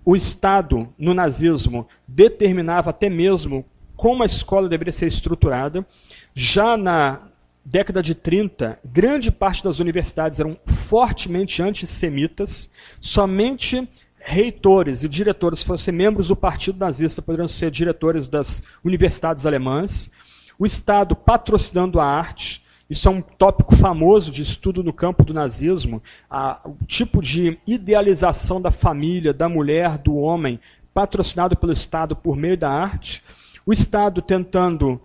O Estado, no nazismo, determinava até mesmo como a escola deveria ser estruturada. Já na década de 30, grande parte das universidades eram fortemente antissemitas. Somente reitores e diretores fossem membros do partido nazista poderiam ser diretores das universidades alemãs. O Estado patrocinando a arte. Isso é um tópico famoso de estudo no campo do nazismo, o tipo de idealização da família, da mulher, do homem, patrocinado pelo Estado por meio da arte. O Estado tentando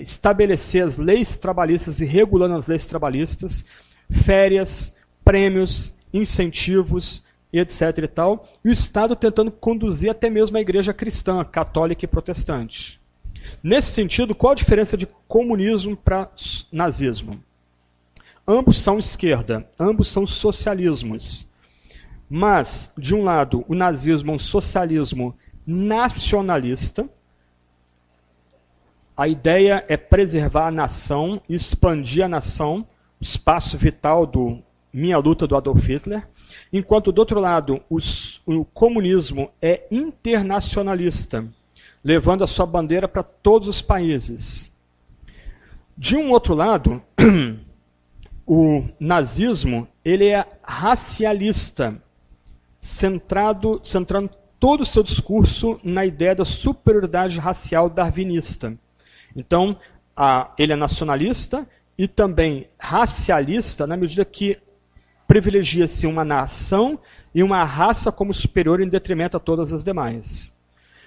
estabelecer as leis trabalhistas e regulando as leis trabalhistas, férias, prêmios, incentivos, e etc. e tal. E o Estado tentando conduzir até mesmo a igreja cristã, católica e protestante. Nesse sentido, qual a diferença de comunismo para nazismo? Ambos são esquerda, ambos são socialismos. Mas, de um lado, o nazismo é um socialismo nacionalista. A ideia é preservar a nação, expandir a nação, o espaço vital do Minha Luta do Adolf Hitler. Enquanto, do outro lado, o comunismo é internacionalista, levando a sua bandeira para todos os países. De um outro lado, o nazismo ele é racialista, centrando todo o seu discurso na ideia da superioridade racial darwinista. Então, ele é nacionalista e também racialista, na medida que privilegia-se uma nação e uma raça como superior em detrimento a todas as demais.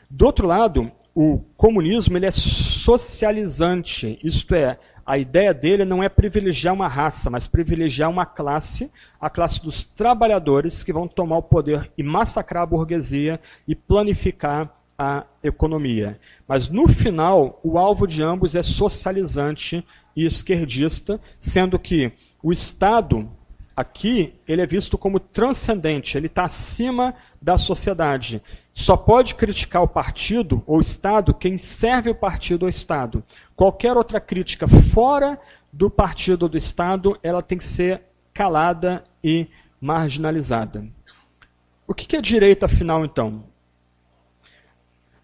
Do outro lado, o comunismo ele é socializante, isto é, a ideia dele não é privilegiar uma raça, mas privilegiar uma classe, a classe dos trabalhadores que vão tomar o poder e massacrar a burguesia e planificar a economia. Mas no final, o alvo de ambos é socializante e esquerdista, sendo que o Estado, aqui, ele é visto como transcendente, ele está acima da sociedade. Só pode criticar o partido ou o Estado quem serve o partido ou o Estado. Qualquer outra crítica fora do partido ou do Estado, ela tem que ser calada e marginalizada. O que é direita, afinal, então?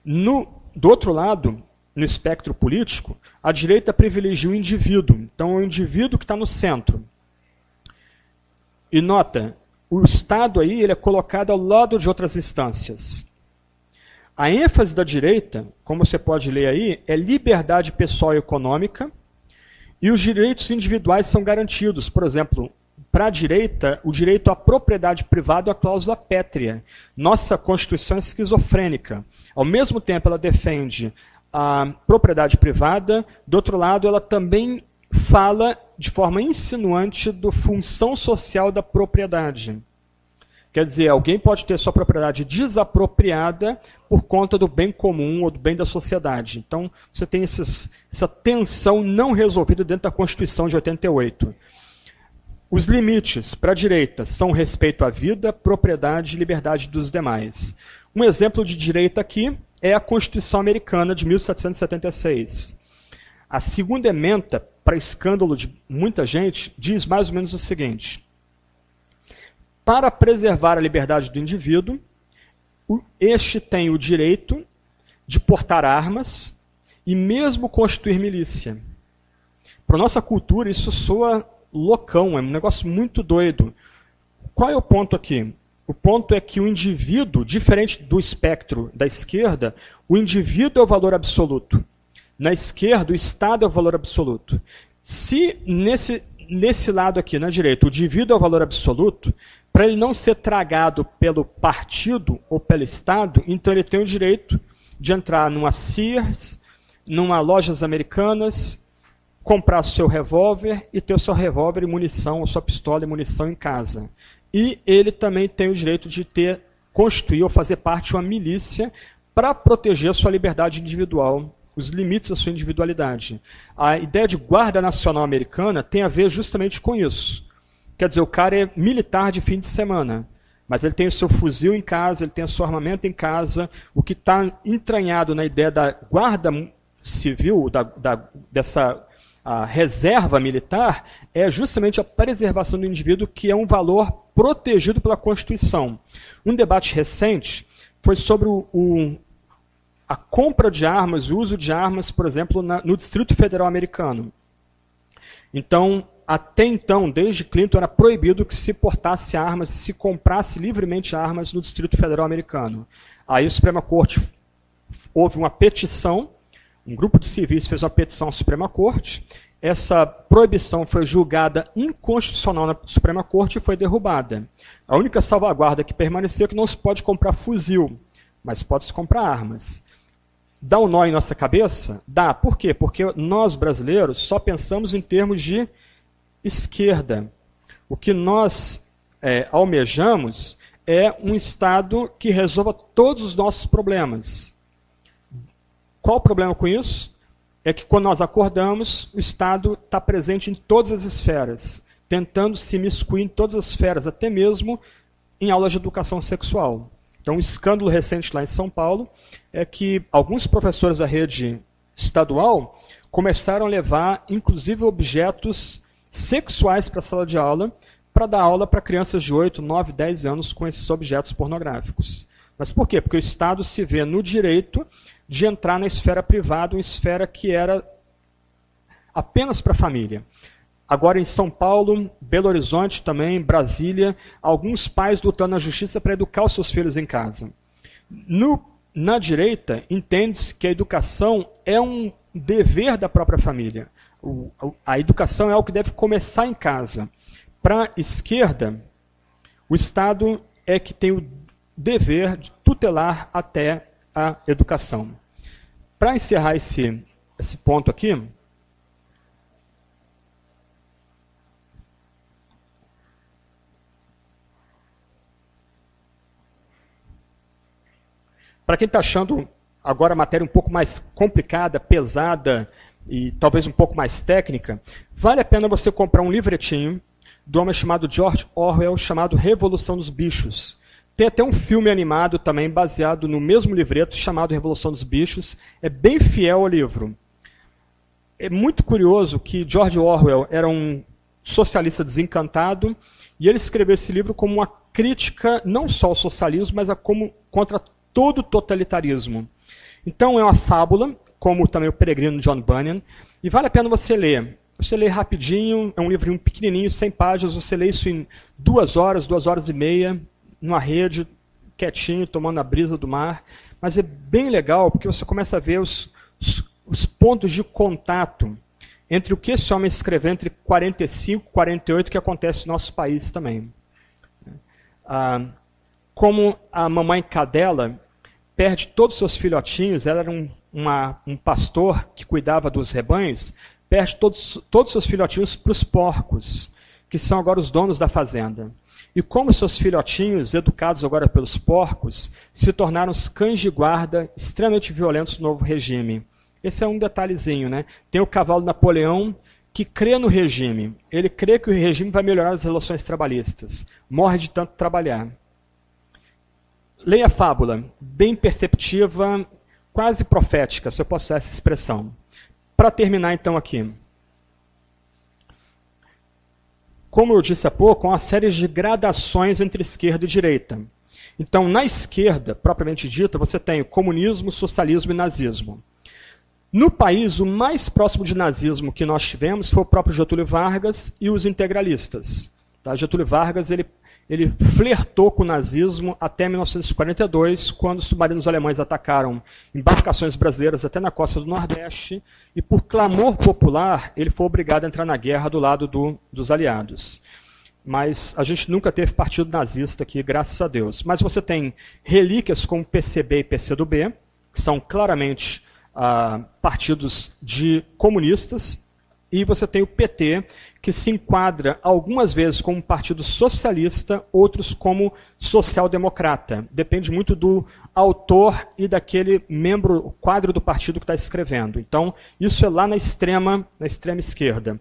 Do outro lado, no espectro político, a direita privilegia o indivíduo. Então, é o indivíduo que está no centro. E nota, o Estado aí ele é colocado ao lado de outras instâncias. A ênfase da direita, como você pode ler aí, é liberdade pessoal e econômica, e os direitos individuais são garantidos. Por exemplo, para a direita, o direito à propriedade privada é a cláusula pétrea. Nossa Constituição é esquizofrênica. Ao mesmo tempo, ela defende a propriedade privada, do outro lado, ela também fala de forma insinuante da função social da propriedade. Quer dizer, alguém pode ter sua propriedade desapropriada por conta do bem comum ou do bem da sociedade. Então, você tem essa tensão não resolvida dentro da Constituição de 88. Os limites para a direita são respeito à vida, propriedade e liberdade dos demais. Um exemplo de direita aqui é a Constituição Americana de 1776. A segunda ementa, para escândalo de muita gente, diz mais ou menos o seguinte: para preservar a liberdade do indivíduo, este tem o direito de portar armas e mesmo constituir milícia. Para a nossa cultura, isso soa loucão, é um negócio muito doido. Qual é o ponto aqui? O ponto é que o indivíduo, diferente do espectro da esquerda, o indivíduo é o valor absoluto. Na esquerda, o Estado é o valor absoluto. Se nesse lado aqui, na direita, o indivíduo é o valor absoluto, para ele não ser tragado pelo partido ou pelo Estado, então ele tem o direito de entrar numa Sears, numa Lojas Americanas, comprar seu revólver e ter o seu revólver e munição, ou sua pistola e munição em casa. E ele também tem o direito de constituir ou fazer parte de uma milícia para proteger a sua liberdade individual, os limites da sua individualidade. A ideia de guarda nacional americana tem a ver justamente com isso. Quer dizer, o cara é militar de fim de semana, mas ele tem o seu fuzil em casa, ele tem o seu armamento em casa. O que está entranhado na ideia da guarda civil, dessa reserva militar, é justamente a preservação do indivíduo, que é um valor protegido pela Constituição. Um debate recente foi sobre a compra de armas, o uso de armas, por exemplo, no Distrito Federal americano. Então, até então, desde Clinton, era proibido que se portasse armas, se comprasse livremente armas no Distrito Federal americano. Aí a Suprema Corte, houve uma petição, um grupo de civis fez uma petição à Suprema Corte, essa proibição foi julgada inconstitucional na Suprema Corte e foi derrubada. A única salvaguarda que permaneceu é que não se pode comprar fuzil, mas pode-se comprar armas. Dá um nó em nossa cabeça? Dá. Por quê? Porque nós, brasileiros, só pensamos em termos de esquerda. O que nós almejamos é um Estado que resolva todos os nossos problemas. Qual o problema com isso? É que quando nós acordamos, o Estado está presente em todas as esferas, tentando se imiscuir em todas as esferas, até mesmo em aulas de educação sexual. Então, um escândalo recente lá em São Paulo é que alguns professores da rede estadual começaram a levar, inclusive, objetos sexuais para a sala de aula, para dar aula para crianças de 8, 9, 10 anos com esses objetos pornográficos. Mas por quê? Porque o Estado se vê no direito de entrar na esfera privada, uma esfera que era apenas para a família. Agora em São Paulo, Belo Horizonte também, Brasília, alguns pais lutando na justiça para educar os seus filhos em casa. Na direita, entende-se que a educação é um dever da própria família. A educação é algo que deve começar em casa. Para a esquerda, o Estado é que tem o dever de tutelar até a educação. para encerrar esse ponto aqui, para quem está achando agora a matéria um pouco mais complicada, pesada e talvez um pouco mais técnica, vale a pena você comprar um livretinho do homem chamado George Orwell, chamado Revolução dos Bichos. Tem até um filme animado também, baseado no mesmo livreto, chamado Revolução dos Bichos. É bem fiel ao livro. É muito curioso que George Orwell era um socialista desencantado, e ele escreveu esse livro como uma crítica não só ao socialismo, mas contra todo o totalitarismo. Então é uma fábula, como também o Peregrino John Bunyan, e vale a pena você ler. Você lê rapidinho, é um livrinho pequenininho, 100 páginas, você lê isso em 2 horas, 2 horas e meia, numa rede, quietinho, tomando a brisa do mar. Mas é bem legal, porque você começa a ver os pontos de contato entre o que esse homem escreveu entre 45 e 48, que acontece no nosso país também. Como a mamãe cadela perde todos os seus filhotinhos, ela era um pastor que cuidava dos rebanhos, perde todos os seus filhotinhos para os porcos, que são agora os donos da fazenda. E como seus filhotinhos, educados agora pelos porcos, se tornaram os cães de guarda extremamente violentos do novo regime. Esse é um detalhezinho, né? Tem o cavalo Napoleão, que crê no regime. Ele crê que o regime vai melhorar as relações trabalhistas. Morre de tanto trabalhar. Leia a fábula, bem perceptiva, quase profética, se eu posso usar essa expressão. Para terminar, então, aqui. Como eu disse há pouco, há uma série de gradações entre esquerda e direita. Então, na esquerda, propriamente dita, você tem o comunismo, socialismo e nazismo. No país, o mais próximo de nazismo que nós tivemos foi o próprio Getúlio Vargas e os integralistas. Tá? Getúlio Vargas ele flertou com o nazismo até 1942, quando os submarinos alemães atacaram embarcações brasileiras até na costa do Nordeste, e por clamor popular, ele foi obrigado a entrar na guerra do lado dos aliados. Mas a gente nunca teve partido nazista aqui, graças a Deus. Mas você tem relíquias como PCB e PCdoB, que são claramente partidos de comunistas, e você tem o PT, que se enquadra algumas vezes como um partido socialista, outros como social-democrata. Depende muito do autor e daquele membro, quadro do partido que está escrevendo. Então, isso é lá na extrema esquerda.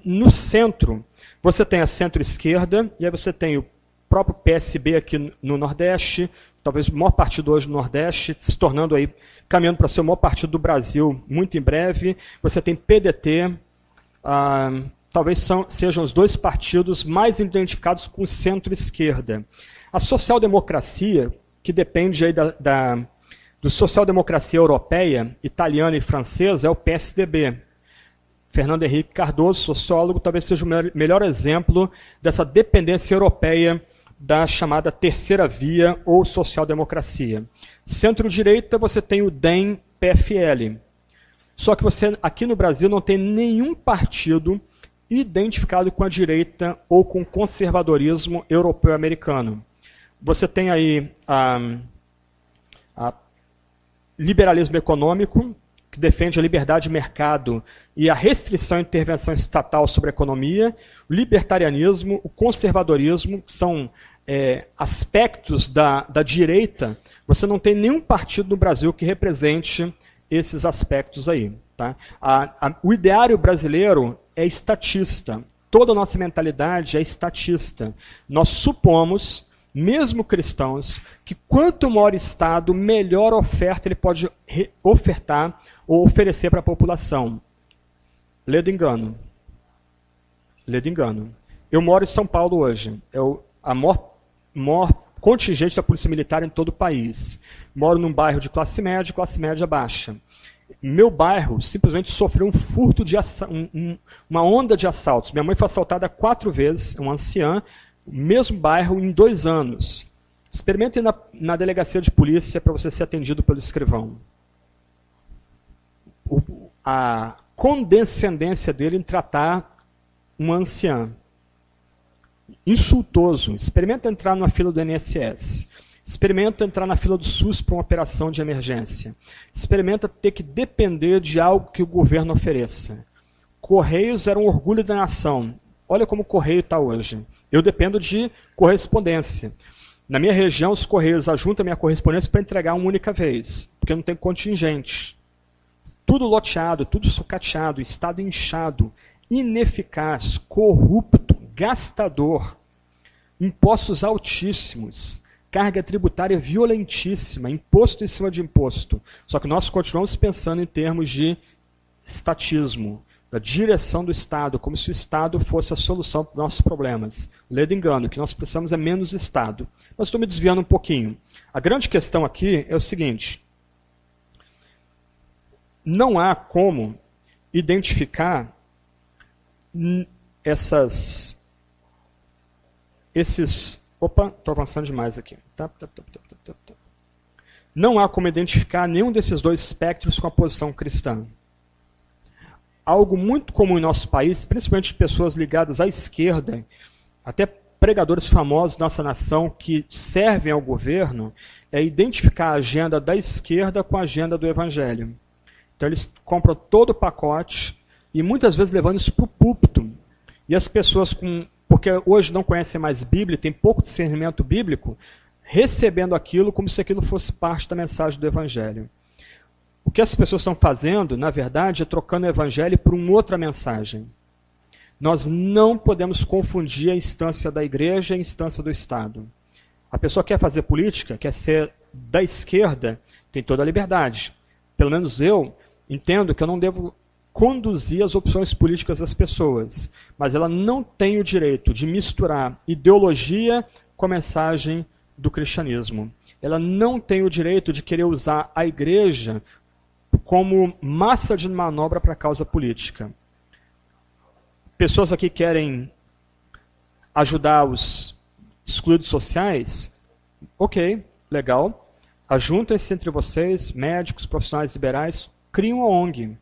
No centro, você tem a centro-esquerda, e aí você tem o próprio PSB aqui no Nordeste, talvez o maior partido hoje no Nordeste, se tornando aí, caminhando para ser o maior partido do Brasil muito em breve. Você tem PDT, talvez sejam os dois partidos mais identificados com centro-esquerda. A social-democracia, que depende aí do social-democracia europeia, italiana e francesa, é o PSDB. Fernando Henrique Cardoso, sociólogo, talvez seja o melhor exemplo dessa dependência europeia da chamada terceira via ou social-democracia. Centro-direita, você tem o DEM-PFL. Só que você, aqui no Brasil, não tem nenhum partido identificado com a direita ou com o conservadorismo europeu-americano. Você tem aí a liberalismo econômico, que defende a liberdade de mercado e a restrição e intervenção estatal sobre a economia, o libertarianismo, o conservadorismo, que são aspectos da direita. Você não tem nenhum partido no Brasil que represente esses aspectos aí. Tá? O ideário brasileiro é estatista. Toda a nossa mentalidade é estatista. Nós supomos, mesmo cristãos, que quanto maior o Estado, melhor oferta ele pode ofertar ou oferecer para a população. Ledo engano. Ledo engano. Eu moro em São Paulo hoje. É a maior contingente da Polícia Militar em todo o país. Moro num bairro de classe média baixa. Meu bairro simplesmente sofreu um furto, uma onda de assaltos. Minha mãe foi assaltada 4 vezes, uma anciã, mesmo bairro em 2 anos. Experimente na delegacia de polícia para você ser atendido pelo escrivão. A condescendência dele em tratar uma anciã. Insultoso. Experimenta entrar numa fila do INSS. Experimenta entrar na fila do SUS para uma operação de emergência. Experimenta ter que depender de algo que o governo ofereça. Correios era um orgulho da nação. Olha como o Correio está hoje. Eu dependo de correspondência. Na minha região, os Correios ajuntam a minha correspondência para entregar uma única vez, porque não tem contingente. Tudo loteado, tudo sucateado, estado inchado, ineficaz, corrupto, gastador, impostos altíssimos, carga tributária violentíssima, imposto em cima de imposto. Só que nós continuamos pensando em termos de estatismo, da direção do Estado, como se o Estado fosse a solução para os nossos problemas. Ledo engano, o que nós precisamos é menos Estado. Mas estou me desviando um pouquinho. A grande questão aqui é o seguinte: não há como identificar Opa, estou avançando demais aqui. Não há como identificar nenhum desses dois espectros com a posição cristã. Algo muito comum em nosso país, principalmente pessoas ligadas à esquerda, até pregadores famosos da nossa nação que servem ao governo, é identificar a agenda da esquerda com a agenda do evangelho. Então eles compram todo o pacote e muitas vezes levando isso para o púlpito. E as pessoas, porque hoje não conhecem mais Bíblia, têm pouco discernimento bíblico, recebendo aquilo como se aquilo fosse parte da mensagem do evangelho. O que as pessoas estão fazendo, na verdade, é trocando o evangelho por uma outra mensagem. Nós não podemos confundir a instância da igreja e a instância do Estado. A pessoa quer fazer política, quer ser da esquerda, tem toda a liberdade. Pelo menos eu entendo que eu não devo conduzir as opções políticas das pessoas, mas ela não tem o direito de misturar ideologia com a mensagem do cristianismo. Ela não tem o direito de querer usar a igreja como massa de manobra para a causa política. Pessoas aqui querem ajudar os excluídos sociais? Ok, legal. Ajuntem-se entre vocês, médicos, profissionais liberais, criem uma ONG.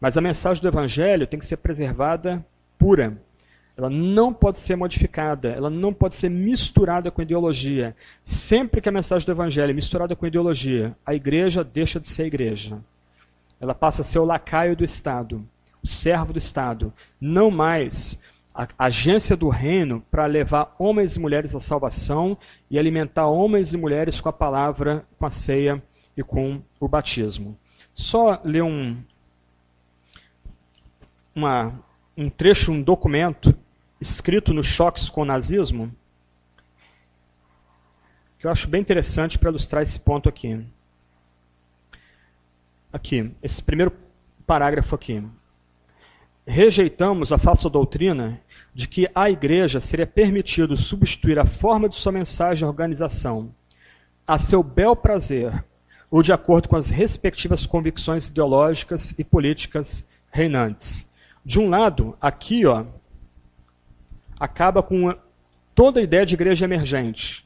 Mas a mensagem do evangelho tem que ser preservada pura. Ela não pode ser modificada, ela não pode ser misturada com ideologia. Sempre que a mensagem do evangelho é misturada com ideologia, a igreja deixa de ser igreja. Ela passa a ser o lacaio do Estado, o servo do Estado, não mais a agência do reino para levar homens e mulheres à salvação e alimentar homens e mulheres com a palavra, com a ceia e com o batismo. Só ler um trecho, um documento escrito nos choques com o nazismo, que eu acho bem interessante para ilustrar esse ponto aqui. Aqui, esse primeiro parágrafo aqui. Rejeitamos a falsa doutrina de que à igreja seria permitido substituir a forma de sua mensagem à organização, a seu bel prazer, ou de acordo com as respectivas convicções ideológicas e políticas reinantes. De um lado, aqui, acaba com toda a ideia de igreja emergente.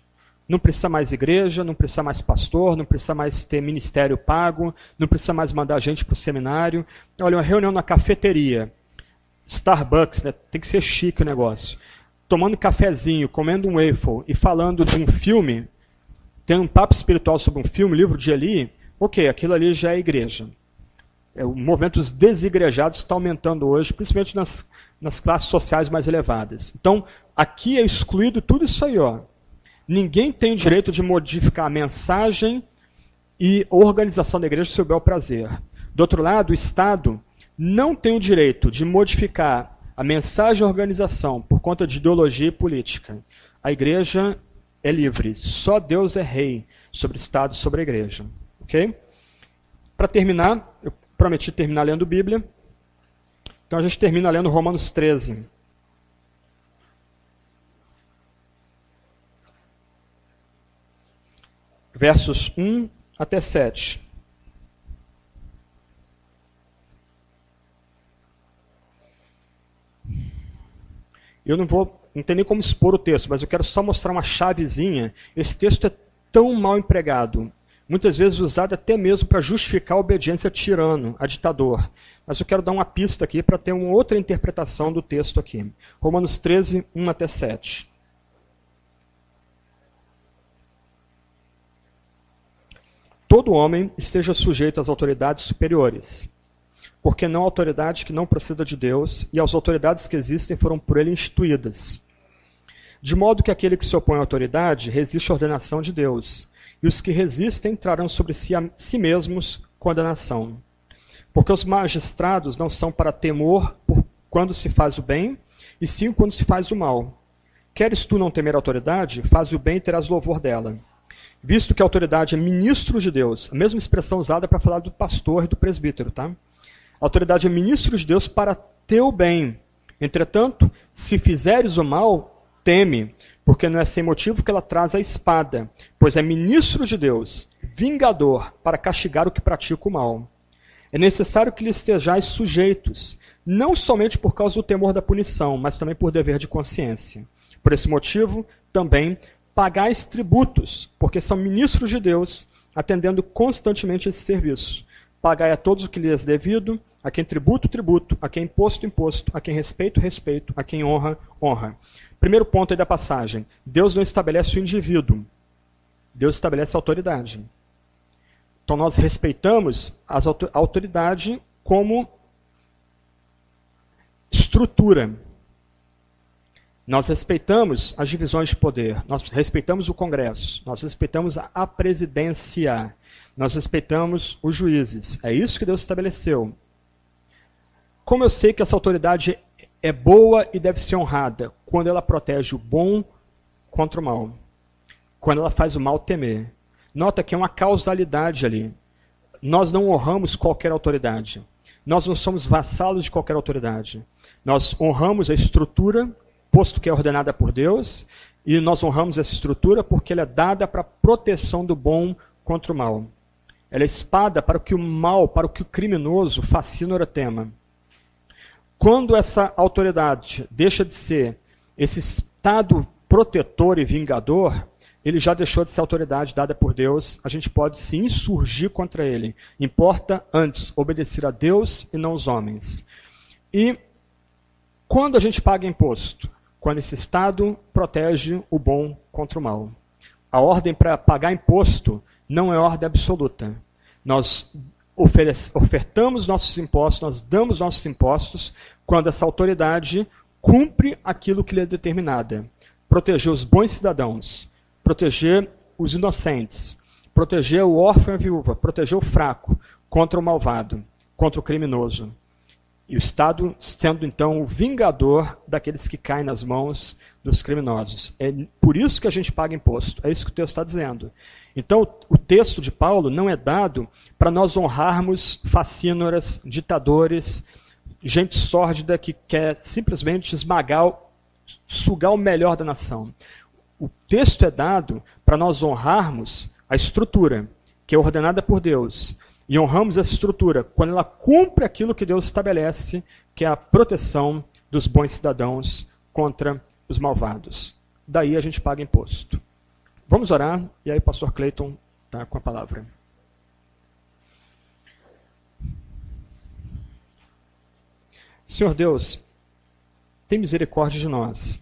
Não precisa mais igreja, não precisa mais pastor, não precisa mais ter ministério pago, não precisa mais mandar gente para o seminário. Olha, uma reunião na cafeteria, Starbucks, né? Tem que ser chique o negócio. Tomando cafezinho, comendo um waffle e falando de um filme, tendo um papo espiritual sobre um filme, livro de Eli, ok, aquilo ali já é igreja. O movimento dos desigrejados está aumentando hoje, principalmente nas classes sociais mais elevadas. Então, aqui é excluído tudo isso aí. Ninguém tem o direito de modificar a mensagem e a organização da igreja ao seu bel prazer. Do outro lado, o Estado não tem o direito de modificar a mensagem e a organização por conta de ideologia e política. A igreja é livre. Só Deus é rei sobre o Estado e sobre a igreja. Ok? Para terminar, eu prometi terminar lendo Bíblia. Então a gente termina lendo Romanos 13. Versos 1 até 7. Eu não tem nem como expor o texto, mas eu quero só mostrar uma chavezinha. Esse texto é tão mal empregado, muitas vezes usado até mesmo para justificar a obediência a tirano, a ditador. Mas eu quero dar uma pista aqui para ter uma outra interpretação do texto aqui. Romanos 13, 1 até 7. todo homem esteja sujeito às autoridades superiores, porque não há autoridade que não proceda de Deus, e as autoridades que existem foram por ele instituídas. De modo que aquele que se opõe à autoridade resiste à ordenação de Deus, e os que resistem trarão sobre si mesmos condenação. Porque os magistrados não são para temor por quando se faz o bem, e sim quando se faz o mal. Queres tu não temer a autoridade, faz o bem e terás louvor dela. Visto que a autoridade é ministro de Deus, a mesma expressão usada para falar do pastor e do presbítero, tá? A autoridade é ministro de Deus para teu bem. Entretanto, se fizeres o mal, teme, porque não é sem motivo que ela traz a espada, pois é ministro de Deus, vingador, para castigar o que pratica o mal. É necessário que lhe estejais sujeitos, não somente por causa do temor da punição, mas também por dever de consciência. Por esse motivo, também, pagais tributos, porque são ministros de Deus, atendendo constantemente esse serviço. Pagai a todos o que lhes é devido, a quem tributo, tributo, a quem imposto, imposto, a quem respeito, respeito, a quem honra, honra. Primeiro ponto aí da passagem. Deus não estabelece o indivíduo. Deus estabelece a autoridade. Então nós respeitamos a autoridade como estrutura. Nós respeitamos as divisões de poder. Nós respeitamos o Congresso. Nós respeitamos a presidência. Nós respeitamos os juízes. É isso que Deus estabeleceu. Como eu sei que essa autoridade é boa e deve ser honrada? Quando ela protege o bom contra o mal. Quando ela faz o mal temer. Nota que é uma causalidade ali. Nós não honramos qualquer autoridade. Nós não somos vassalos de qualquer autoridade. Nós honramos a estrutura, posto que é ordenada por Deus, e nós honramos essa estrutura porque ela é dada para a proteção do bom contra o mal. Ela é espada para o que o mal, para o que o criminoso fascina tema. Quando essa autoridade deixa de ser esse estado protetor e vingador, ele já deixou de ser autoridade dada por Deus, a gente pode se insurgir contra ele. Importa antes obedecer a Deus e não os homens. E quando a gente paga imposto? Quando esse estado protege o bom contra o mal. A ordem para pagar imposto não é ordem absoluta. Nós ofertamos nossos impostos, nós damos nossos impostos quando essa autoridade cumpre aquilo que lhe é determinada. Proteger os bons cidadãos, proteger os inocentes, proteger o órfão e a viúva, proteger o fraco contra o malvado, contra o criminoso. E o Estado sendo, então, o vingador daqueles que caem nas mãos dos criminosos. É por isso que a gente paga imposto. É isso que o texto está dizendo. Então, o texto de Paulo não é dado para nós honrarmos facínoras, ditadores, gente sórdida que quer simplesmente sugar o melhor da nação. O texto é dado para nós honrarmos a estrutura, que é ordenada por Deus. E honramos essa estrutura quando ela cumpre aquilo que Deus estabelece, que é a proteção dos bons cidadãos contra os malvados. Daí a gente paga imposto. Vamos orar, e aí o pastor Cleiton está com a palavra. Senhor Deus, tem misericórdia de nós.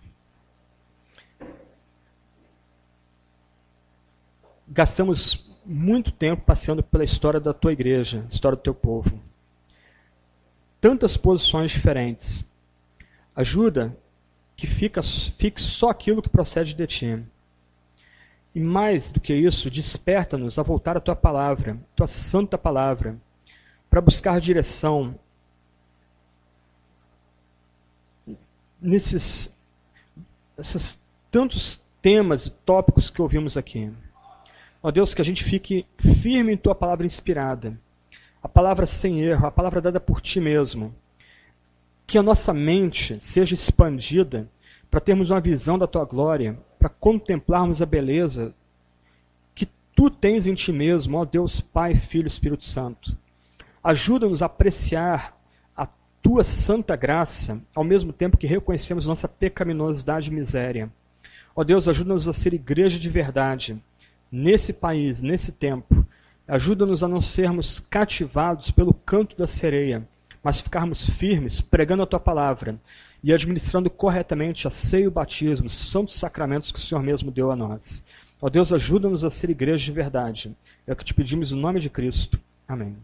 Gastamos muito tempo passeando pela história da tua igreja, história do teu povo. Tantas posições diferentes. Ajuda que fique só aquilo que procede de ti. E mais do que isso, desperta-nos a voltar à tua palavra, tua santa palavra, para buscar direção nesses tantos temas e tópicos que ouvimos aqui. Ó Deus, que a gente fique firme em tua palavra inspirada, a palavra sem erro, a palavra dada por ti mesmo. Que a nossa mente seja expandida para termos uma visão da tua glória, para contemplarmos a beleza que tu tens em ti mesmo, ó Deus, Pai, Filho e Espírito Santo. Ajuda-nos a apreciar a tua santa graça, ao mesmo tempo que reconhecemos nossa pecaminosidade e miséria. Ó Deus, ajuda-nos a ser igreja de verdade, nesse país, nesse tempo. Ajuda-nos a não sermos cativados pelo canto da sereia, mas ficarmos firmes, pregando a tua palavra e administrando corretamente a ceia e o batismo, os santos sacramentos que o Senhor mesmo deu a nós. Ó Deus, ajuda-nos a ser igreja de verdade. É o que te pedimos no nome de Cristo. Amém.